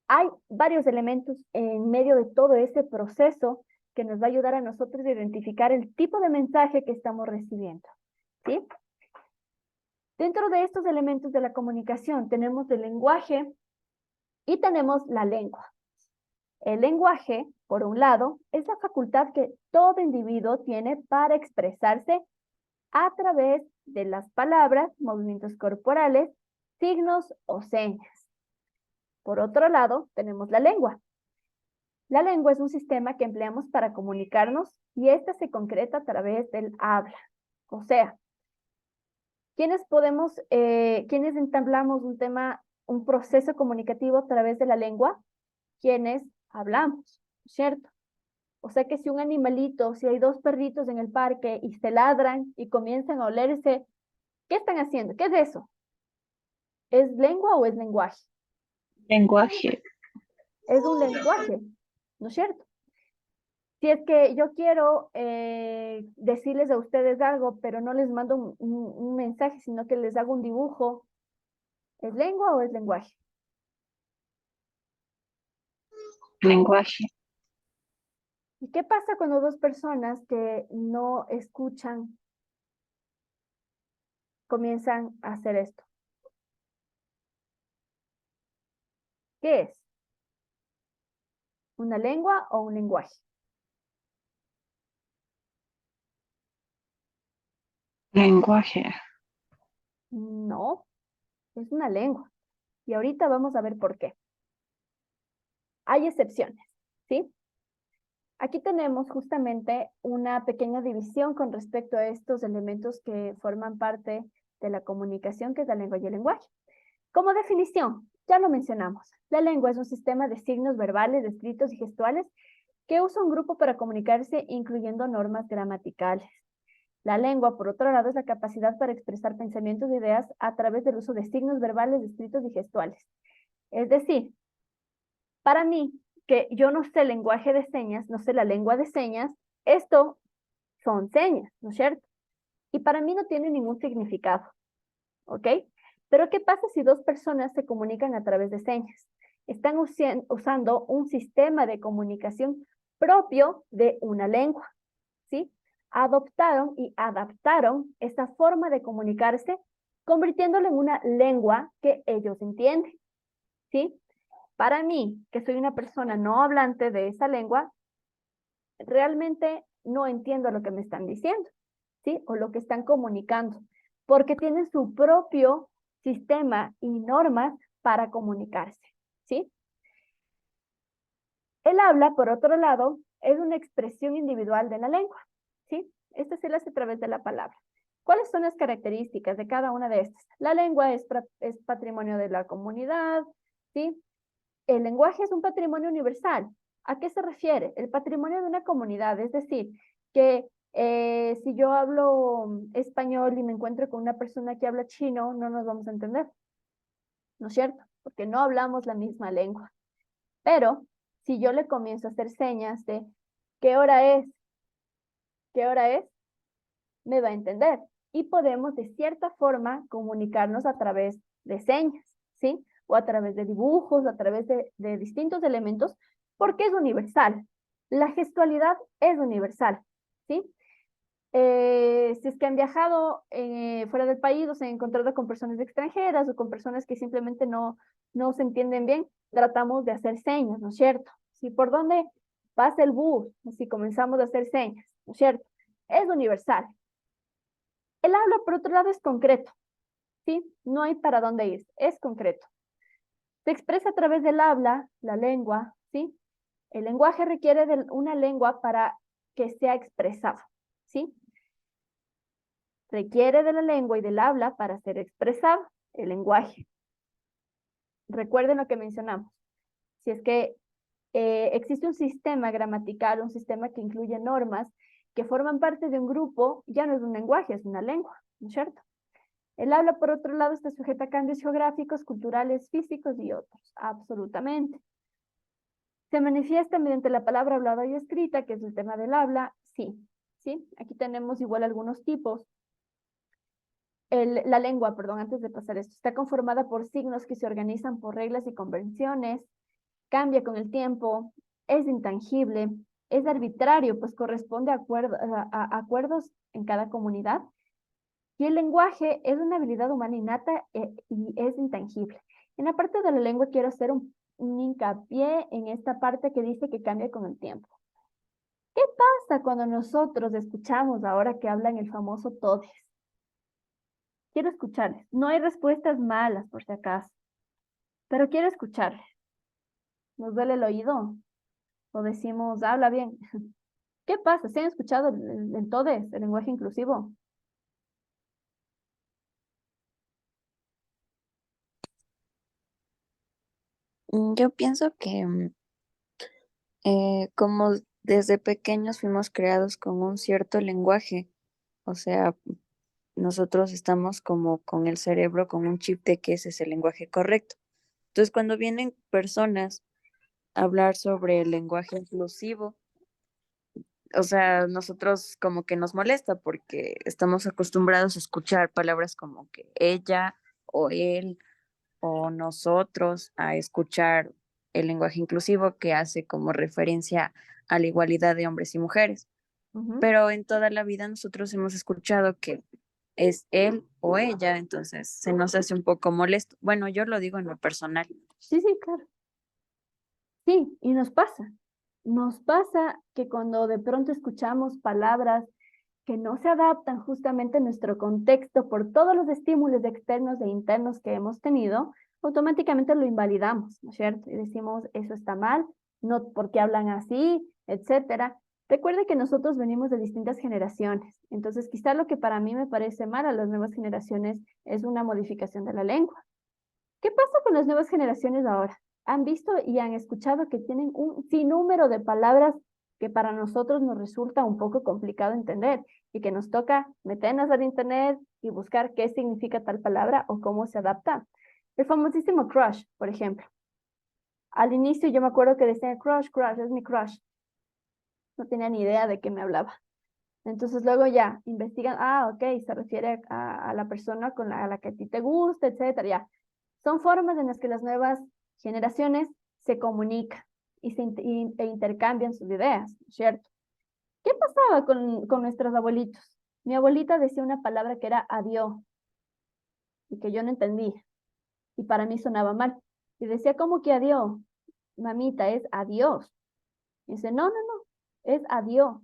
Hay varios elementos en medio de todo ese proceso que nos va a ayudar a nosotros a identificar el tipo de mensaje que estamos recibiendo, ¿sí? Dentro de estos elementos de la comunicación tenemos el lenguaje y tenemos la lengua. El lenguaje, por un lado, es la facultad que todo individuo tiene para expresarse a través de las palabras, movimientos corporales, signos o señas. Por otro lado, tenemos la lengua. La lengua es un sistema que empleamos para comunicarnos y esta se concreta a través del habla. O sea, ¿quiénes entablamos un proceso comunicativo a través de la lengua? Quienes hablamos, ¿cierto? O sea que si un animalito, si hay 2 perritos en el parque y se ladran y comienzan a olerse, ¿qué están haciendo? ¿Qué es eso? ¿Es lengua o es lenguaje? Lenguaje. Es un lenguaje, ¿no es cierto? Si es que yo quiero decirles a ustedes algo, pero no les mando un mensaje, sino que les hago un dibujo, ¿es lengua o es lenguaje? Lenguaje. ¿Y qué pasa cuando 2 personas que no escuchan comienzan a hacer esto? ¿Qué es? ¿Una lengua o un lenguaje? Lenguaje. No, es una lengua. Y ahorita vamos a ver por qué. Hay excepciones, ¿sí? Aquí tenemos justamente una pequeña división con respecto a estos elementos que forman parte de la comunicación, que es la lengua y el lenguaje. Como definición, ya lo mencionamos, la lengua es un sistema de signos verbales, escritos y gestuales que usa un grupo para comunicarse, incluyendo normas gramaticales. La lengua, por otro lado, es la capacidad para expresar pensamientos e ideas a través del uso de signos verbales, escritos y gestuales. Es decir, para mí, que yo no sé lenguaje de señas, no sé la lengua de señas, esto son señas, ¿no es cierto? Y para mí no tiene ningún significado, ¿ok? Pero ¿qué pasa si 2 personas se comunican a través de señas? Están usando un sistema de comunicación propio de una lengua, ¿sí? Adoptaron y adaptaron esta forma de comunicarse, convirtiéndolo en una lengua que ellos entienden, ¿sí? Para mí, que soy una persona no hablante de esa lengua, realmente no entiendo lo que me están diciendo, ¿sí? O lo que están comunicando, porque tienen su propio sistema y normas para comunicarse, ¿sí? El habla, por otro lado, es una expresión individual de la lengua, ¿sí? Esta se la hace a través de la palabra. ¿Cuáles son las características de cada una de estas? La lengua es patrimonio de la comunidad, ¿sí? El lenguaje es un patrimonio universal. ¿A qué se refiere? El patrimonio de una comunidad, es decir, que si yo hablo español y me encuentro con una persona que habla chino, no nos vamos a entender, ¿no es cierto? Porque no hablamos la misma lengua. Pero si yo le comienzo a hacer señas de ¿qué hora es? ¿Qué hora es? Me va a entender. Y podemos de cierta forma comunicarnos a través de señas, ¿sí? O a través de dibujos, a través de distintos elementos, porque es universal. La gestualidad es universal, ¿sí? Si es que han viajado fuera del país o se han encontrado con personas extranjeras o con personas que simplemente no se entienden bien, tratamos de hacer señas, ¿no es cierto? Si por dónde pasa el bus, si comenzamos a hacer señas, ¿no es cierto? Es universal. El habla, por otro lado, es concreto, ¿sí? No hay para dónde ir, es concreto. Se expresa a través del habla, la lengua, ¿sí? El lenguaje requiere de una lengua para que sea expresado, ¿sí? Requiere de la lengua y del habla para ser expresado el lenguaje. Recuerden lo que mencionamos. Si es que existe un sistema gramatical, un sistema que incluye normas que forman parte de un grupo, ya no es un lenguaje, es una lengua, ¿no es cierto? El habla, por otro lado, está sujeta a cambios geográficos, culturales, físicos y otros, absolutamente. Se manifiesta mediante la palabra hablada y escrita, que es el tema del habla, sí, ¿sí? Aquí tenemos igual algunos tipos. La lengua, perdón, antes de pasar esto, está conformada por signos que se organizan por reglas y convenciones, cambia con el tiempo, es intangible, es arbitrario, pues corresponde a acuerdos en cada comunidad. Y el lenguaje es una habilidad humana innata y es intangible. En la parte de la lengua quiero hacer un hincapié en esta parte que dice que cambia con el tiempo. ¿Qué pasa cuando nosotros escuchamos ahora que hablan el famoso todes? Quiero escucharles. No hay respuestas malas, por si acaso, pero quiero escucharles. ¿Nos duele el oído? O decimos, habla bien. ¿Qué pasa? ¿Se han escuchado el todes, el lenguaje inclusivo? Yo pienso que como desde pequeños fuimos creados con un cierto lenguaje, o sea, nosotros estamos como con el cerebro, con un chip de que ese es el lenguaje correcto. Entonces, cuando vienen personas a hablar sobre el lenguaje inclusivo, o sea, nosotros como que nos molesta porque estamos acostumbrados a escuchar palabras como que ella o él o nosotros, a escuchar el lenguaje inclusivo que hace como referencia a la igualdad de hombres y mujeres. Ujú. Pero en toda la vida nosotros hemos escuchado que es él o ella, entonces se nos hace un poco molesto. Bueno, yo lo digo en lo personal. Sí, sí, claro. Sí, y nos pasa. Nos pasa que cuando de pronto escuchamos palabras que no se adaptan justamente a nuestro contexto por todos los estímulos externos e internos que hemos tenido, automáticamente lo invalidamos, ¿no es cierto? Y decimos, eso está mal, no porque hablan así, etcétera. Recuerde que nosotros venimos de distintas generaciones, entonces quizá lo que para mí me parece mal a las nuevas generaciones es una modificación de la lengua. ¿Qué pasa con las nuevas generaciones ahora? Han visto y han escuchado que tienen un sinnúmero de palabras que para nosotros nos resulta un poco complicado entender y que nos toca meternos al internet y buscar qué significa tal palabra o cómo se adapta. El famosísimo crush, por ejemplo. Al inicio yo me acuerdo que decía crush, crush, es mi crush. No tenía ni idea de qué me hablaba. Entonces luego ya investigan, ok, se refiere a la persona a la que a ti te gusta, etcétera, ya. Son formas en las que las nuevas generaciones se comunican e intercambian sus ideas, ¿no es cierto? ¿Qué pasaba con nuestros abuelitos? Mi abuelita decía una palabra que era adiós y que yo no entendía y para mí sonaba mal. Y decía, ¿cómo que adiós? Mamita, es adiós. Y dice, no, no, no, es adiós.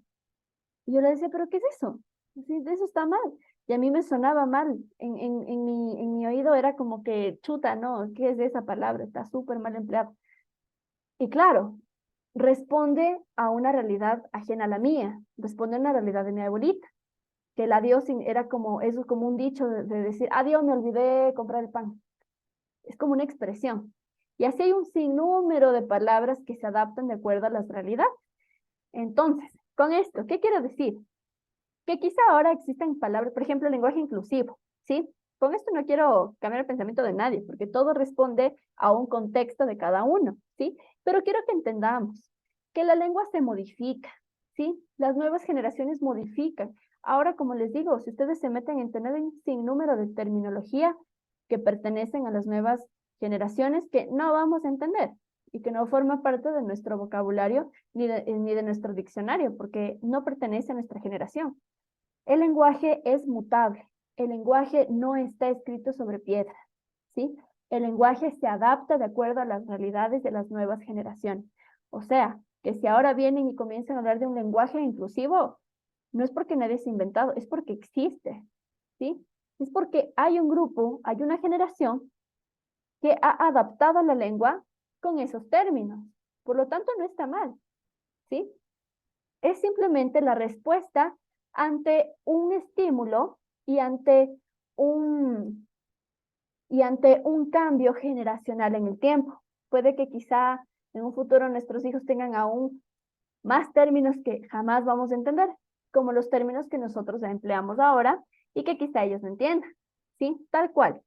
Y yo le decía, ¿pero qué es eso? Sí, eso está mal. Y a mí me sonaba mal. En mi oído era como que chuta, ¿no? ¿Qué es esa palabra? Está súper mal empleada. Y claro, responde a una realidad ajena a la mía, responde a una realidad de mi abuelita, que el adiós era como, eso es como un dicho de decir, adiós, me olvidé comprar el pan. Es como una expresión. Y así hay un sinnúmero de palabras que se adaptan de acuerdo a las realidades. Entonces, con esto, ¿qué quiero decir? Que quizá ahora existan palabras, por ejemplo, el lenguaje inclusivo, ¿sí? Con esto no quiero cambiar el pensamiento de nadie, porque todo responde a un contexto de cada uno, ¿sí? Pero quiero que entendamos que la lengua se modifica, ¿sí? Las nuevas generaciones modifican. Ahora, como les digo, si ustedes se meten en tener un sinnúmero de terminología que pertenecen a las nuevas generaciones que no vamos a entender y que no forma parte de nuestro vocabulario ni de nuestro diccionario, porque no pertenece a nuestra generación. El lenguaje es mutable. El lenguaje no está escrito sobre piedra, ¿sí? El lenguaje se adapta de acuerdo a las realidades de las nuevas generaciones. O sea, que si ahora vienen y comienzan a hablar de un lenguaje inclusivo, no es porque nadie se ha inventado, es porque existe, ¿sí? Es porque hay un grupo, hay una generación que ha adaptado la lengua con esos términos. Por lo tanto, no está mal, ¿sí? Es simplemente la respuesta ante un estímulo y y ante un cambio generacional en el tiempo. Puede que quizá en un futuro nuestros hijos tengan aún más términos que jamás vamos a entender, como los términos que nosotros empleamos ahora y que quizá ellos no entiendan, ¿sí? Tal cual.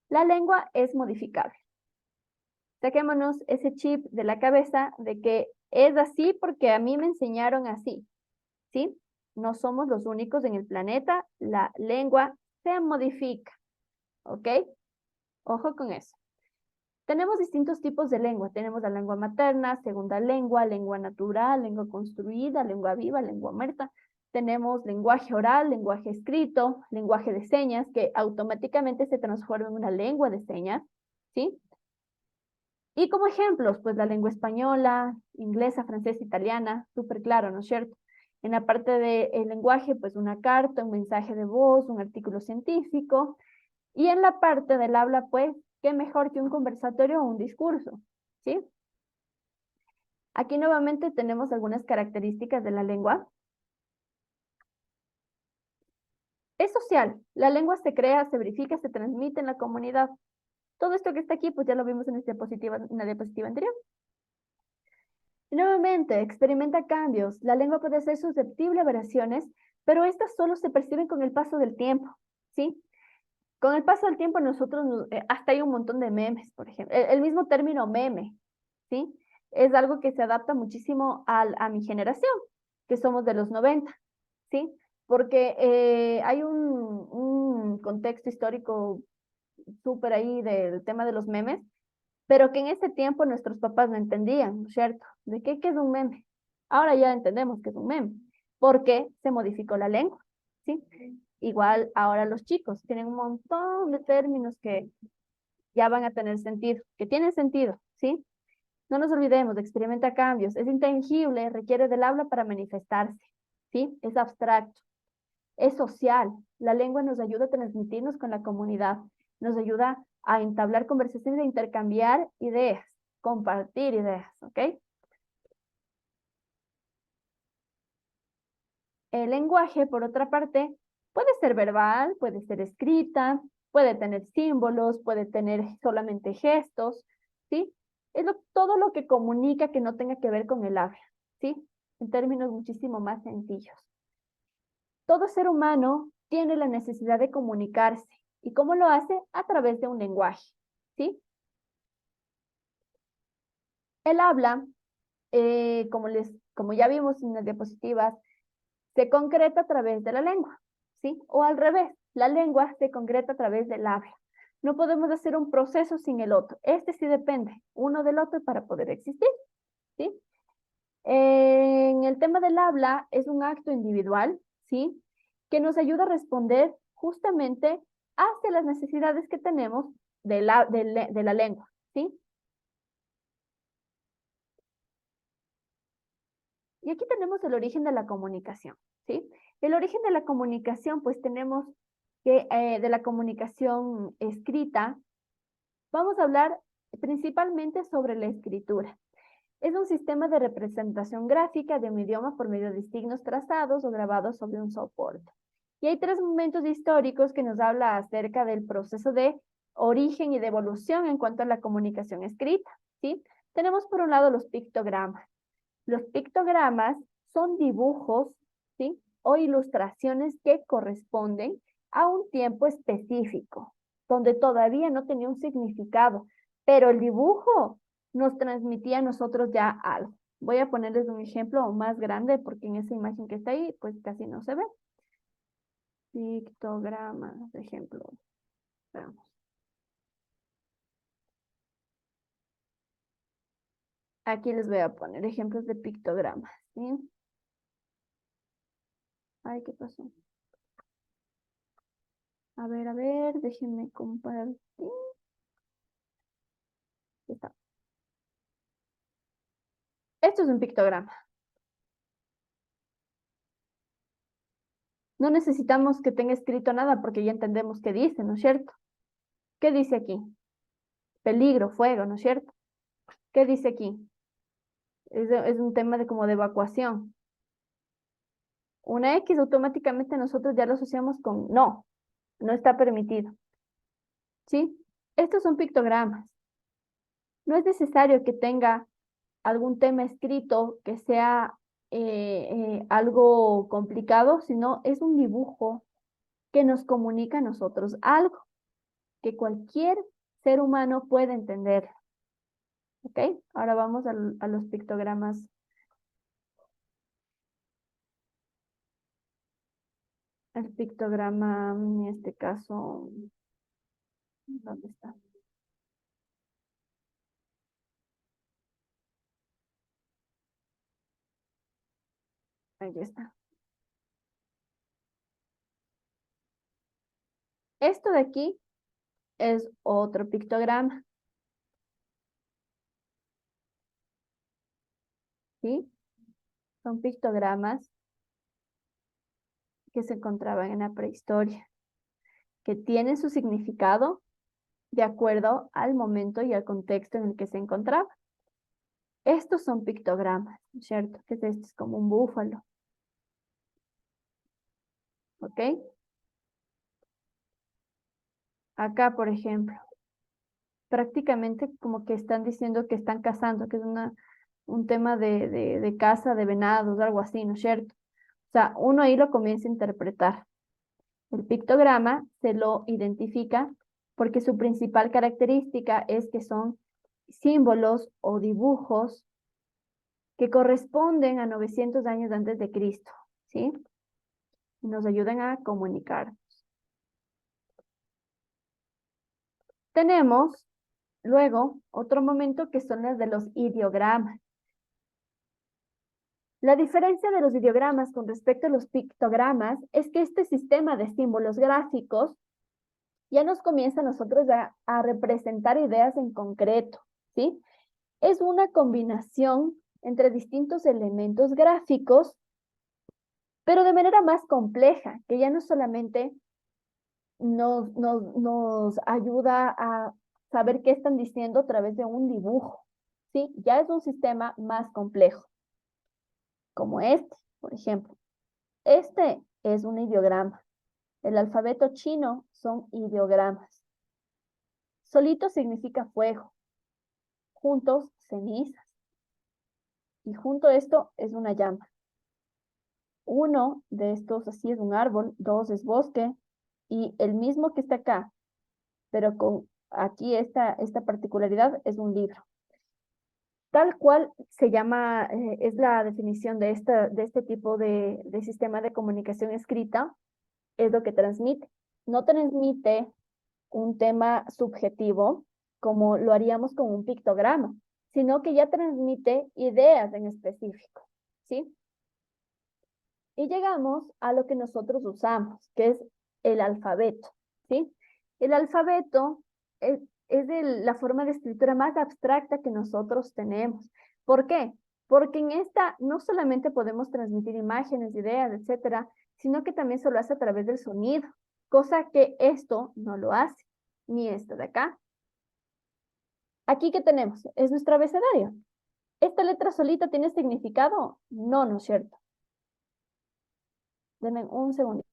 La lengua es modificable. Saquémonos ese chip de la cabeza de que es así porque a mí me enseñaron así, ¿sí? No somos los únicos en el planeta, la lengua se modifica, ¿ok? Ojo con eso. Tenemos distintos tipos de lengua. Tenemos la lengua materna, segunda lengua natural, lengua construida, lengua viva, lengua muerta. Tenemos lenguaje oral, lenguaje escrito, lenguaje de señas, que automáticamente se transforma en una lengua de señas, ¿sí? Y como ejemplos, pues la lengua española, inglesa, francesa, italiana, súper claro, ¿no es cierto? En la parte del lenguaje, pues una carta, un mensaje de voz, un artículo científico. Y en la parte del habla, pues, qué mejor que un conversatorio o un discurso, ¿sí? Aquí nuevamente tenemos algunas características de la lengua. Es social. La lengua se crea, se verifica, se transmite en la comunidad. Todo esto que está aquí, pues ya lo vimos en la diapositiva anterior. Y nuevamente, experimenta cambios. La lengua puede ser susceptible a variaciones, pero estas solo se perciben con el paso del tiempo, ¿sí? Con el paso del tiempo nosotros, hasta hay un montón de memes, por ejemplo. El mismo término meme, ¿sí? Es algo que se adapta muchísimo a mi generación, que somos de los 90, ¿sí? Porque hay un contexto histórico súper ahí del tema de los memes, pero que en ese tiempo nuestros papás no entendían, ¿no es cierto? ¿De qué es un meme? Ahora ya entendemos que es un meme, porque se modificó la lengua, ¿sí? Igual ahora los chicos tienen un montón de términos que ya van a tener sentido, que tienen sentido, ¿sí? No nos olvidemos, experimenta cambios, es intangible, requiere del habla para manifestarse, ¿sí? Es abstracto, es social. La lengua nos ayuda a transmitirnos con la comunidad, nos ayuda a entablar conversaciones e intercambiar ideas, compartir ideas, ¿ok? El lenguaje, por otra parte, puede ser verbal, puede ser escrita, puede tener símbolos, puede tener solamente gestos, ¿sí? Es todo lo que comunica que no tenga que ver con el habla, ¿sí? En términos muchísimo más sencillos. Todo ser humano tiene la necesidad de comunicarse. ¿Y cómo lo hace? A través de un lenguaje, ¿sí? El habla, como ya vimos en las diapositivas, se concreta a través de la lengua, ¿sí? O al revés, la lengua se concreta a través del habla. No podemos hacer un proceso sin el otro. Este sí depende uno del otro para poder existir, ¿sí? En el tema del habla es un acto individual, ¿sí? Que nos ayuda a responder justamente hacia las necesidades que tenemos de la lengua, ¿sí? Y aquí tenemos el origen de la comunicación, ¿sí? El origen de la comunicación, pues tenemos que de la comunicación escrita, vamos a hablar principalmente sobre la escritura. Es un sistema de representación gráfica de un idioma por medio de signos trazados o grabados sobre un soporte. Y hay 3 momentos históricos que nos habla acerca del proceso de origen y de evolución en cuanto a la comunicación escrita, ¿sí? Tenemos por un lado los pictogramas. Los pictogramas son dibujos, ¿sí? O ilustraciones que corresponden a un tiempo específico, donde todavía no tenía un significado, pero el dibujo nos transmitía a nosotros ya algo. Voy a ponerles un ejemplo más grande porque en esa imagen que está ahí, pues casi no se ve. Pictograma, por ejemplo. Veamos. Aquí les voy a poner ejemplos de pictogramas, ¿sí? Ay, ¿qué pasó? A ver, déjenme compartir. Está. Esto es un pictograma. No necesitamos que tenga escrito nada porque ya entendemos qué dice, ¿no es cierto? ¿Qué dice aquí? Peligro, fuego, ¿no es cierto? ¿Qué dice aquí? Es un tema de como de evacuación. Una X automáticamente nosotros ya lo asociamos con no, no está permitido. ¿Sí? Estos son pictogramas. No es necesario que tenga algún tema escrito que sea algo complicado, sino es un dibujo que nos comunica a nosotros algo que cualquier ser humano puede entender. ¿Ok? Ahora vamos a los pictogramas. El pictograma, en este caso, ¿dónde está? Ahí está. Esto de aquí es otro pictograma. ¿Sí? Son pictogramas que se encontraban en la prehistoria, que tienen su significado de acuerdo al momento y al contexto en el que se encontraba. Estos son pictogramas, ¿cierto? Que este es como un búfalo. ¿Ok? Acá, por ejemplo, prácticamente como que están diciendo que están cazando, que es un tema de caza de venados, algo así, ¿no es cierto? O sea, uno ahí lo comienza a interpretar. El pictograma se lo identifica porque su principal característica es que son símbolos o dibujos que corresponden a 900 años antes de Cristo, ¿sí? Y nos ayudan a comunicar. Tenemos luego otro momento que son las de los ideogramas. La diferencia de los ideogramas con respecto a los pictogramas es que este sistema de símbolos gráficos ya nos comienza a nosotros a representar ideas en concreto, ¿sí? Es una combinación entre distintos elementos gráficos, pero de manera más compleja, que ya no solamente nos ayuda a saber qué están diciendo a través de un dibujo, ¿sí? Ya es un sistema más complejo, como este, por ejemplo. Este es un ideograma. El alfabeto chino son ideogramas. Solito significa fuego, juntos cenizas, y junto a esto es una llama. Uno de estos así es un árbol, dos es bosque, y el mismo que está acá, pero con aquí esta particularidad es un libro. Tal cual se llama, es la definición de este tipo de sistema de comunicación escrita, es lo que transmite. No transmite un tema subjetivo como lo haríamos con un pictograma, sino que ya transmite ideas en específico, ¿sí? Y llegamos a lo que nosotros usamos, que es el alfabeto, ¿sí? El alfabeto es la forma de escritura más abstracta que nosotros tenemos. ¿Por qué? Porque en esta no solamente podemos transmitir imágenes, ideas, etcétera, sino que también se lo hace a través del sonido, cosa que esto no lo hace, ni esto de acá. Aquí, ¿qué tenemos? Es nuestro abecedario. ¿Esta letra solita tiene significado? No, no es cierto. Denme un segundo.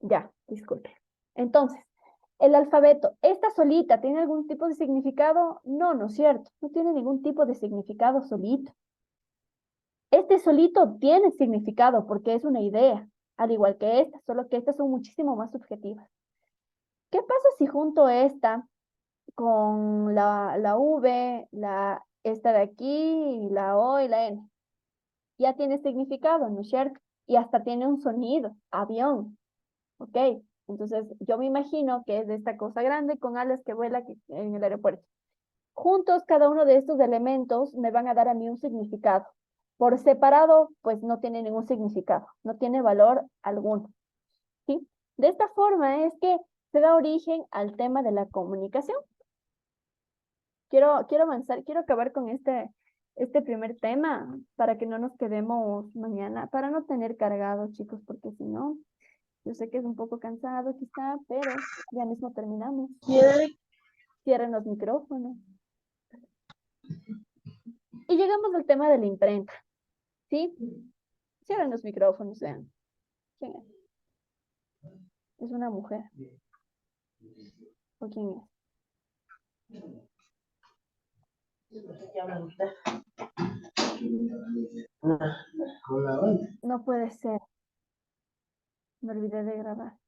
Ya, disculpe. Entonces, el alfabeto, ¿esta solita tiene algún tipo de significado? No, no es cierto. No tiene ningún tipo de significado solito. Este solito tiene significado porque es una idea, al igual que esta, solo que estas son muchísimo más subjetivas. ¿Qué pasa si junto esta con la V, esta de aquí, y la O y la N? Ya tiene significado, ¿no es cierto? Y hasta tiene un sonido, avión, ¿ok? Entonces, yo me imagino que es de esta cosa grande con alas que vuela en el aeropuerto. Juntos, cada uno de estos elementos me van a dar a mí un significado. Por separado, pues no tiene ningún significado, no tiene valor alguno, ¿sí? De esta forma es que se da origen al tema de la comunicación. Quiero avanzar, quiero acabar con este primer tema para que no nos quedemos mañana, para no tener cargado, chicos, porque si no, yo sé que es un poco cansado quizá, pero ya mismo terminamos. Cierren los micrófonos. Y llegamos al tema de la imprenta, ¿sí? Cierren los micrófonos, vean. ¿Quién es? ¿Es una mujer? ¿O quién es? No puede ser. Me olvidé de grabar.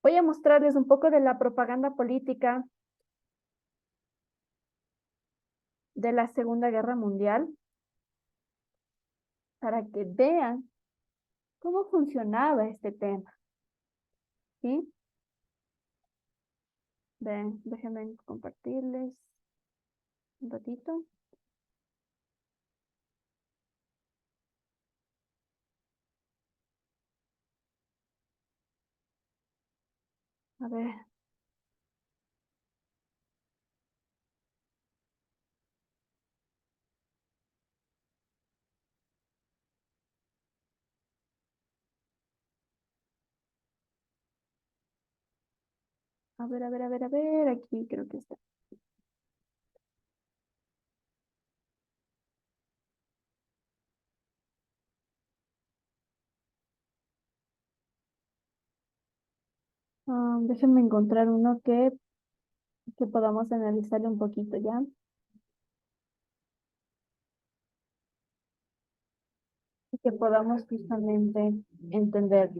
Voy a mostrarles un poco de la propaganda política de la Segunda Guerra Mundial para que vean cómo funcionaba este tema, ¿sí? Ven, déjenme compartirles un ratito. A ver. A ver, aquí creo que está. Déjenme encontrar uno que podamos analizarle un poquito ya. Y que podamos justamente entender.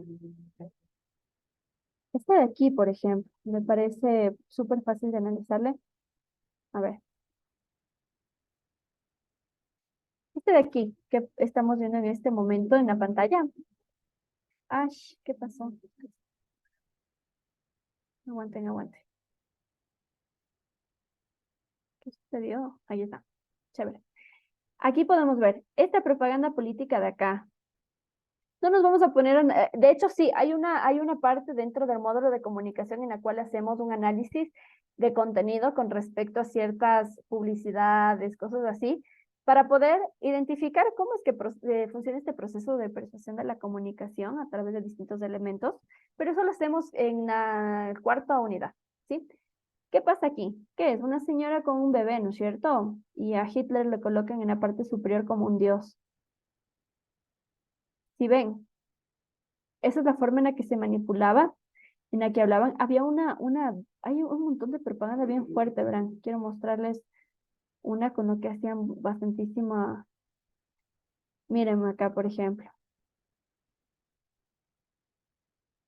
Este de aquí, por ejemplo, me parece súper fácil de analizarle. A ver, este de aquí que estamos viendo en este momento en la pantalla. Ay, ¿qué pasó? Aguanten, aguanten. ¿Qué sucedió? Ahí está. Chévere. Aquí podemos ver esta propaganda política de acá. No nos vamos a poner, de hecho sí, hay una parte dentro del módulo de comunicación en la cual hacemos un análisis de contenido con respecto a ciertas publicidades, cosas así, para poder identificar cómo es que funciona este proceso de persuasión de la comunicación a través de distintos elementos, pero eso lo hacemos en la cuarta unidad, ¿sí? ¿Qué pasa aquí? ¿Qué es? Una señora con un bebé, ¿no es cierto? Y a Hitler le colocan en la parte superior como un dios. Si ven, esa es la forma en la que se manipulaba, en la que hablaban. Había hay un montón de propaganda bien fuerte, verán. Quiero mostrarles una con lo que hacían bastantísima. Miren acá, por ejemplo.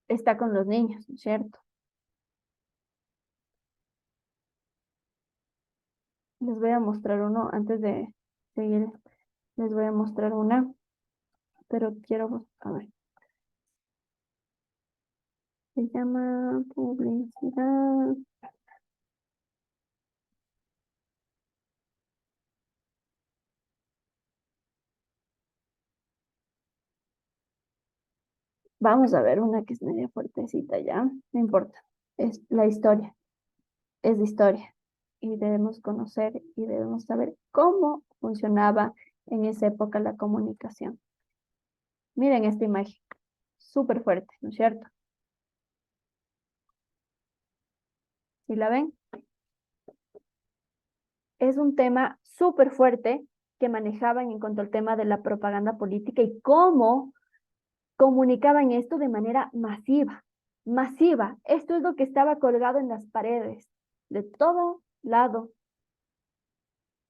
Está con los niños, ¿no es cierto? Les voy a mostrar uno antes de seguir. Les voy a mostrar una, pero quiero, a ver. Se llama publicidad. Vamos a ver una que es media fuertecita ya. No importa. Es la historia. Es de historia. y debemos conocer y debemos saber cómo funcionaba en esa época la comunicación. Miren esta imagen, súper fuerte, ¿no es cierto? ¿Sí la ven? Es un tema súper fuerte que manejaban en cuanto al tema de la propaganda política y cómo comunicaban esto de manera masiva. Masiva. Esto es lo que estaba colgado en las paredes de todo lado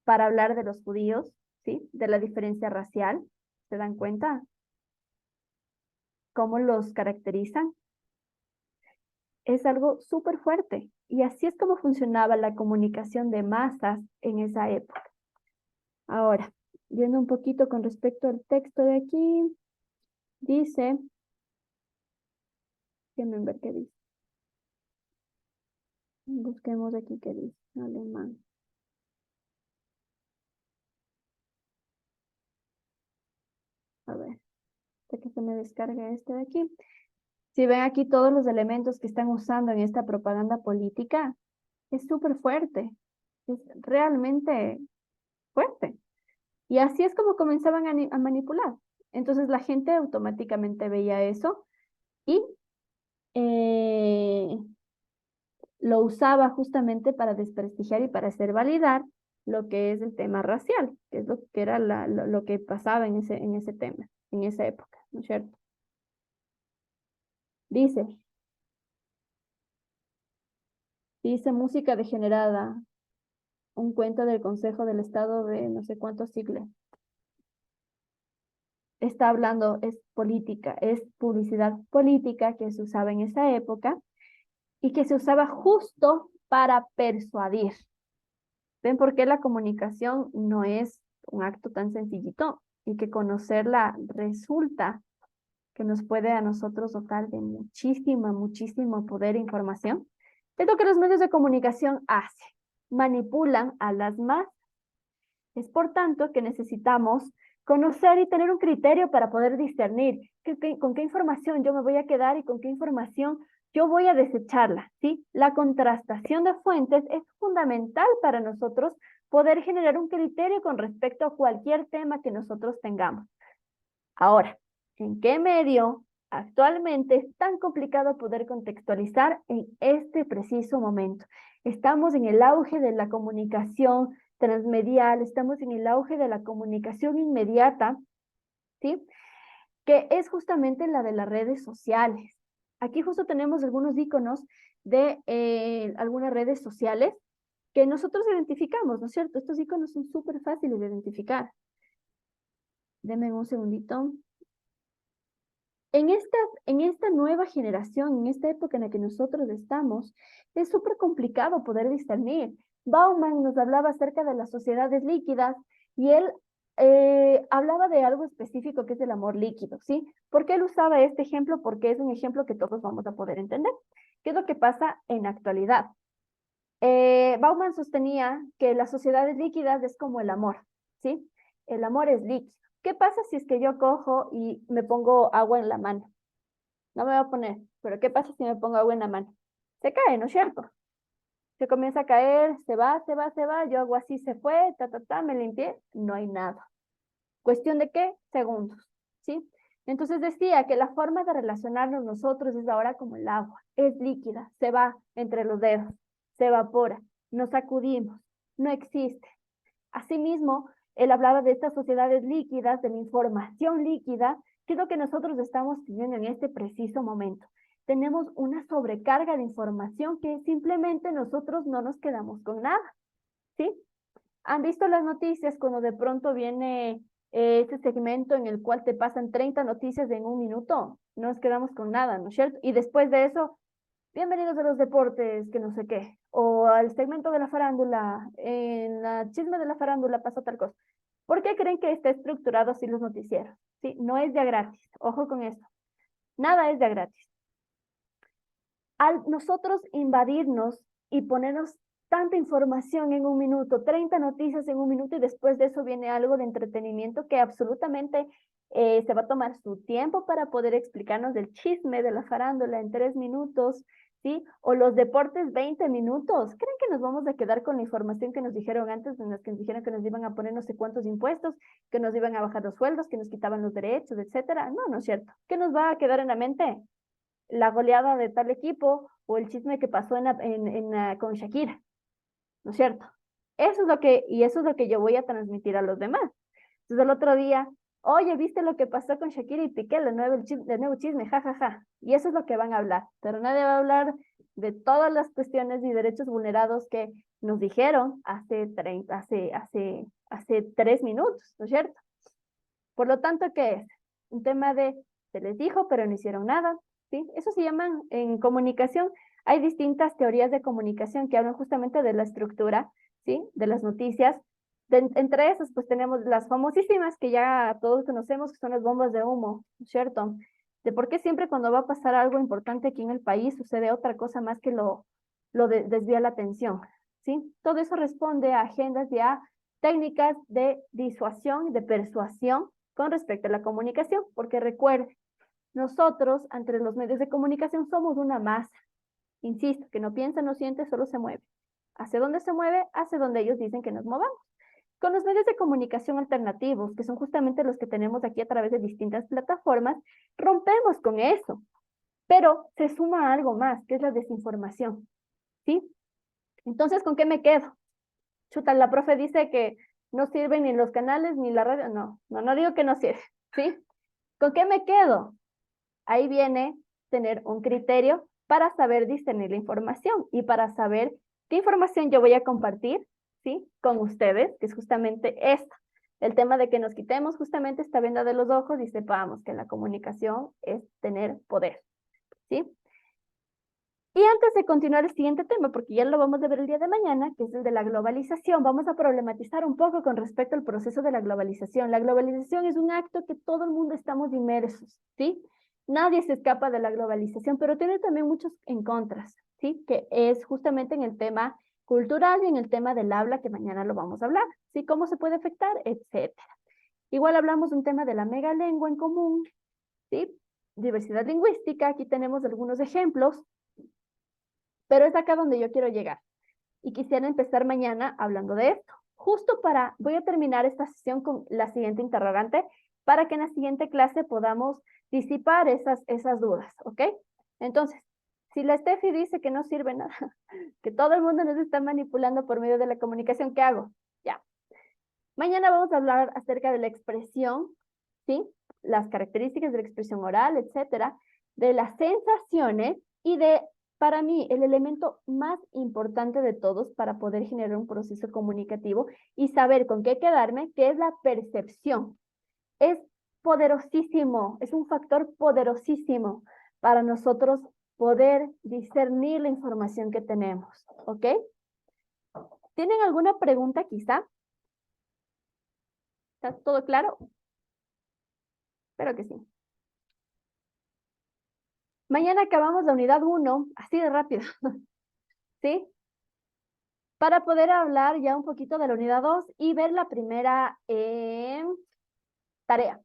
para hablar de los judíos, ¿sí? De la diferencia racial. ¿Se dan cuenta? ¿Cómo los caracterizan? Es algo súper fuerte. Y así es como funcionaba la comunicación de masas en esa época. Ahora, viendo un poquito con respecto al texto de aquí, dice, déjenme ver qué dice. Busquemos aquí qué dice, alemán. A ver, hasta que se me descargue este de aquí. Si ven aquí todos los elementos que están usando en esta propaganda política, es súper fuerte. Es realmente fuerte. Y así es como comenzaban a manipular. Entonces la gente automáticamente veía eso y lo usaba justamente para desprestigiar y para hacer validar lo que es el tema racial, que es lo que era lo que pasaba en ese tema, en esa época, ¿no es cierto? Dice música degenerada, un cuento del Consejo del Estado de no sé cuántos siglos. Está hablando, es política, es publicidad política que se usaba en esa época y que se usaba justo para persuadir. ¿Ven por qué la comunicación no es un acto tan sencillito? Y que conocerla resulta que nos puede a nosotros dotar de muchísimo poder e información. Es lo que los medios de comunicación hacen, manipulan a las masas. Es por tanto que necesitamos conocer y tener un criterio para poder discernir con qué información yo me voy a quedar y con qué información yo voy a desecharla, ¿sí? La contrastación de fuentes es fundamental para nosotros poder generar un criterio con respecto a cualquier tema que nosotros tengamos. Ahora, ¿en qué medio actualmente es tan complicado poder contextualizar en este preciso momento? Estamos en el auge de la comunicación transmedial, estamos en el auge de la comunicación inmediata, ¿sí? Que es justamente la de las redes sociales. Aquí justo tenemos algunos iconos de algunas redes sociales que nosotros identificamos, ¿no es cierto? Estos iconos son súper fáciles de identificar. Denme un segundito. En esta nueva generación, en esta época en la que nosotros estamos, es súper complicado poder discernir. Bauman nos hablaba acerca de las sociedades líquidas y él hablaba de algo específico que es el amor líquido, ¿sí? ¿Por qué él usaba este ejemplo? Porque es un ejemplo que todos vamos a poder entender. ¿Qué es lo que pasa en la actualidad? Bauman sostenía que las sociedades líquidas es como el amor, ¿sí? El amor es líquido. ¿Qué pasa si es que yo cojo y me pongo agua en la mano? No me voy a poner, pero ¿qué pasa si me pongo agua en la mano? Se cae, ¿no es cierto? Se comienza a caer, se va, yo hago así, se fue, me limpié, no hay nada. ¿Cuestión de qué? Segundos, ¿sí? Entonces decía que la forma de relacionarnos nosotros es ahora como el agua, es líquida, se va entre los dedos, se evapora, nos sacudimos, no existe. Asimismo, él hablaba de estas sociedades líquidas, de la información líquida, que es lo que nosotros estamos teniendo en este preciso momento. Tenemos una sobrecarga de información que simplemente nosotros no nos quedamos con nada, ¿sí? ¿Han visto las noticias cuando de pronto viene ese segmento en el cual te pasan 30 noticias en un minuto? No nos quedamos con nada, ¿no es cierto? Y después de eso, bienvenidos a los deportes, que no sé qué, o al segmento de la farándula, en la chisme de la farándula pasó tal cosa. ¿Por qué creen que está estructurado así los noticieros? Sí, no es de gratis, ojo con esto, nada es de gratis. Al nosotros invadirnos y ponernos tanta información en un minuto, 30 noticias en un minuto y después de eso viene algo de entretenimiento que absolutamente se va a tomar su tiempo para poder explicarnos del chisme de la farándula en 3 minutos, ¿sí? O los deportes 20 minutos. ¿Creen que nos vamos a quedar con la información que nos dijeron antes, en las que nos dijeron que nos iban a poner no sé cuántos impuestos, que nos iban a bajar los sueldos, que nos quitaban los derechos, etcétera? No, no es cierto. ¿Qué nos va a quedar en la mente? La goleada de tal equipo o el chisme que pasó con Shakira, ¿no es cierto? Eso es eso es lo que yo voy a transmitir a los demás. Entonces el otro día, oye, ¿viste lo que pasó con Shakira y Piqué? El nuevo chisme, jajaja. Ja, ja. Y eso es lo que van a hablar. Pero nadie va a hablar de todas las cuestiones y derechos vulnerados que nos dijeron hace 3 minutos, ¿no es cierto? Por lo tanto, ¿qué es? Un tema de se les dijo, pero no hicieron nada, ¿sí? Eso se llaman en comunicación. Hay distintas teorías de comunicación que hablan justamente de la estructura, ¿sí? De las noticias. Entre esas, pues tenemos las famosísimas que ya todos conocemos, que son las bombas de humo, ¿no es cierto? De por qué siempre cuando va a pasar algo importante aquí en el país sucede otra cosa más que desvía la atención, ¿sí? Todo eso responde a agendas y a técnicas de disuasión y de persuasión con respecto a la comunicación, porque recuerde, nosotros, entre los medios de comunicación, somos una masa. Insisto, que no piensa, no siente, solo se mueve. ¿Hacia dónde se mueve? Hacia donde ellos dicen que nos movamos. Con los medios de comunicación alternativos, que son justamente los que tenemos aquí a través de distintas plataformas, rompemos con eso. Pero se suma algo más, que es la desinformación, ¿sí? Entonces, ¿con qué me quedo? Chuta, la profe dice que no sirven ni los canales ni la radio. No digo que no sirve, ¿sí? ¿Con qué me quedo? Ahí viene tener un criterio para saber discernir la información y para saber qué información yo voy a compartir, ¿sí? Con ustedes, que es justamente esta. El tema de que nos quitemos justamente esta venda de los ojos y sepamos que la comunicación es tener poder, ¿sí? Y antes de continuar el siguiente tema, porque ya lo vamos a ver el día de mañana, que es el de la globalización, vamos a problematizar un poco con respecto al proceso de la globalización. La globalización es un acto que todo el mundo estamos inmersos, ¿sí? Nadie se escapa de la globalización, pero tiene también muchos en contras, ¿sí? Que es justamente en el tema cultural y en el tema del habla, que mañana lo vamos a hablar, ¿sí? Cómo se puede afectar, etcétera. Igual hablamos de un tema de la megalengua en común, ¿sí? Diversidad lingüística, aquí tenemos algunos ejemplos, pero es acá donde yo quiero llegar. Y quisiera empezar mañana hablando de esto. Voy a terminar esta sesión con la siguiente interrogante para que en la siguiente clase podamos disipar esas dudas, ¿ok? Entonces, si la Steffi dice que no sirve nada, que todo el mundo nos está manipulando por medio de la comunicación, ¿qué hago? Ya. Mañana vamos a hablar acerca de la expresión, ¿sí? Las características de la expresión oral, etcétera, de las sensaciones y de, para mí, el elemento más importante de todos para poder generar un proceso comunicativo y saber con qué quedarme, que es la percepción. Es poderosísimo, es un factor poderosísimo para nosotros poder discernir la información que tenemos, ¿ok? ¿Tienen alguna pregunta quizá? ¿Está todo claro? Espero que sí. Mañana acabamos la unidad 1, así de rápido, ¿sí? Para poder hablar ya un poquito de la unidad 2 y ver la primera tarea.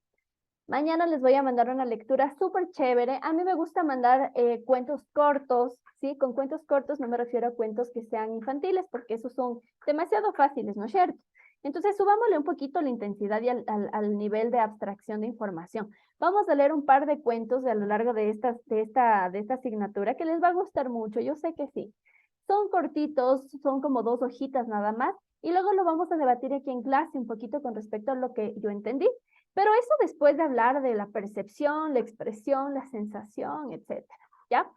Mañana les voy a mandar una lectura súper chévere. A mí me gusta mandar cuentos cortos, ¿sí? Con cuentos cortos no me refiero a cuentos que sean infantiles, porque esos son demasiado fáciles, ¿no es cierto? Entonces, subámosle un poquito la intensidad y al nivel de abstracción de información. Vamos a leer un par de cuentos a lo largo de esta asignatura que les va a gustar mucho, yo sé que sí. Son cortitos, son como 2 hojitas nada más, y luego lo vamos a debatir aquí en clase un poquito con respecto a lo que yo entendí. Pero eso después de hablar de la percepción, la expresión, la sensación, etcétera, ¿ya?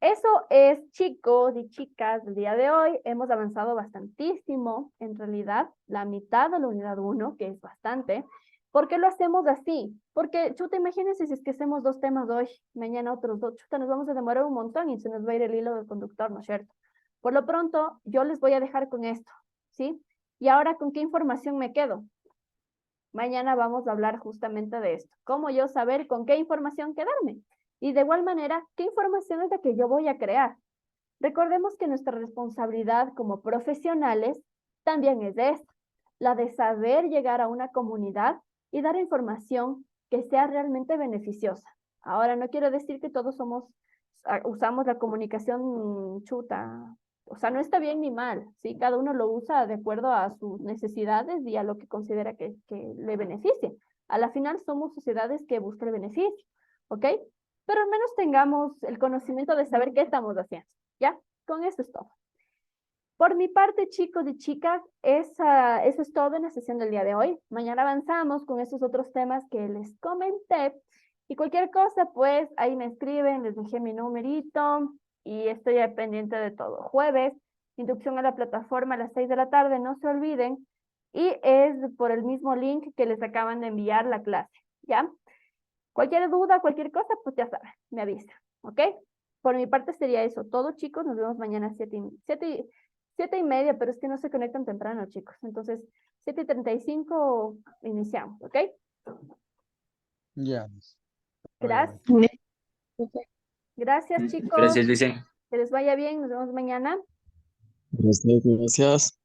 Eso es, chicos y chicas, el día de hoy hemos avanzado bastantísimo, en realidad, la mitad de la unidad 1, que es bastante. ¿Por qué lo hacemos así? Porque, chuta, imagínense si es que hacemos 2 temas hoy, mañana otros 2, chuta, nos vamos a demorar un montón y se nos va a ir el hilo del conductor, ¿no es cierto? Por lo pronto, yo les voy a dejar con esto, ¿sí? Y ahora, ¿con qué información me quedo? Mañana vamos a hablar justamente de esto. ¿Cómo yo saber con qué información quedarme? Y de igual manera, ¿qué información es la que yo voy a crear? Recordemos que nuestra responsabilidad como profesionales también es de esto, la de saber llegar a una comunidad y dar información que sea realmente beneficiosa. Ahora, no quiero decir que todos usamos la comunicación chuta. O sea, no está bien ni mal, ¿sí? Cada uno lo usa de acuerdo a sus necesidades y a lo que considera que le beneficie. A la final somos sociedades que buscan el beneficio, ¿ok? Pero al menos tengamos el conocimiento de saber qué estamos haciendo, ¿ya? Con eso es todo. Por mi parte, chicos y chicas, eso es todo en la sesión del día de hoy. Mañana avanzamos con esos otros temas que les comenté. Y cualquier cosa, pues ahí me escriben, les dejé mi numerito y estoy al pendiente de todo. Jueves, inducción a la plataforma a las 6 de la tarde, no se olviden. Y es por el mismo link que les acaban de enviar la clase, ¿ya? Cualquier duda, cualquier cosa, pues ya saben, me avisa, ¿ok? Por mi parte sería eso todo, chicos. Nos vemos mañana a 7:30, pero es que no se conectan temprano, chicos. Entonces, 7:35 iniciamos, ¿ok? Ya. Gracias. Gracias, chicos. Gracias, Luisa. Que les vaya bien. Nos vemos mañana. Gracias.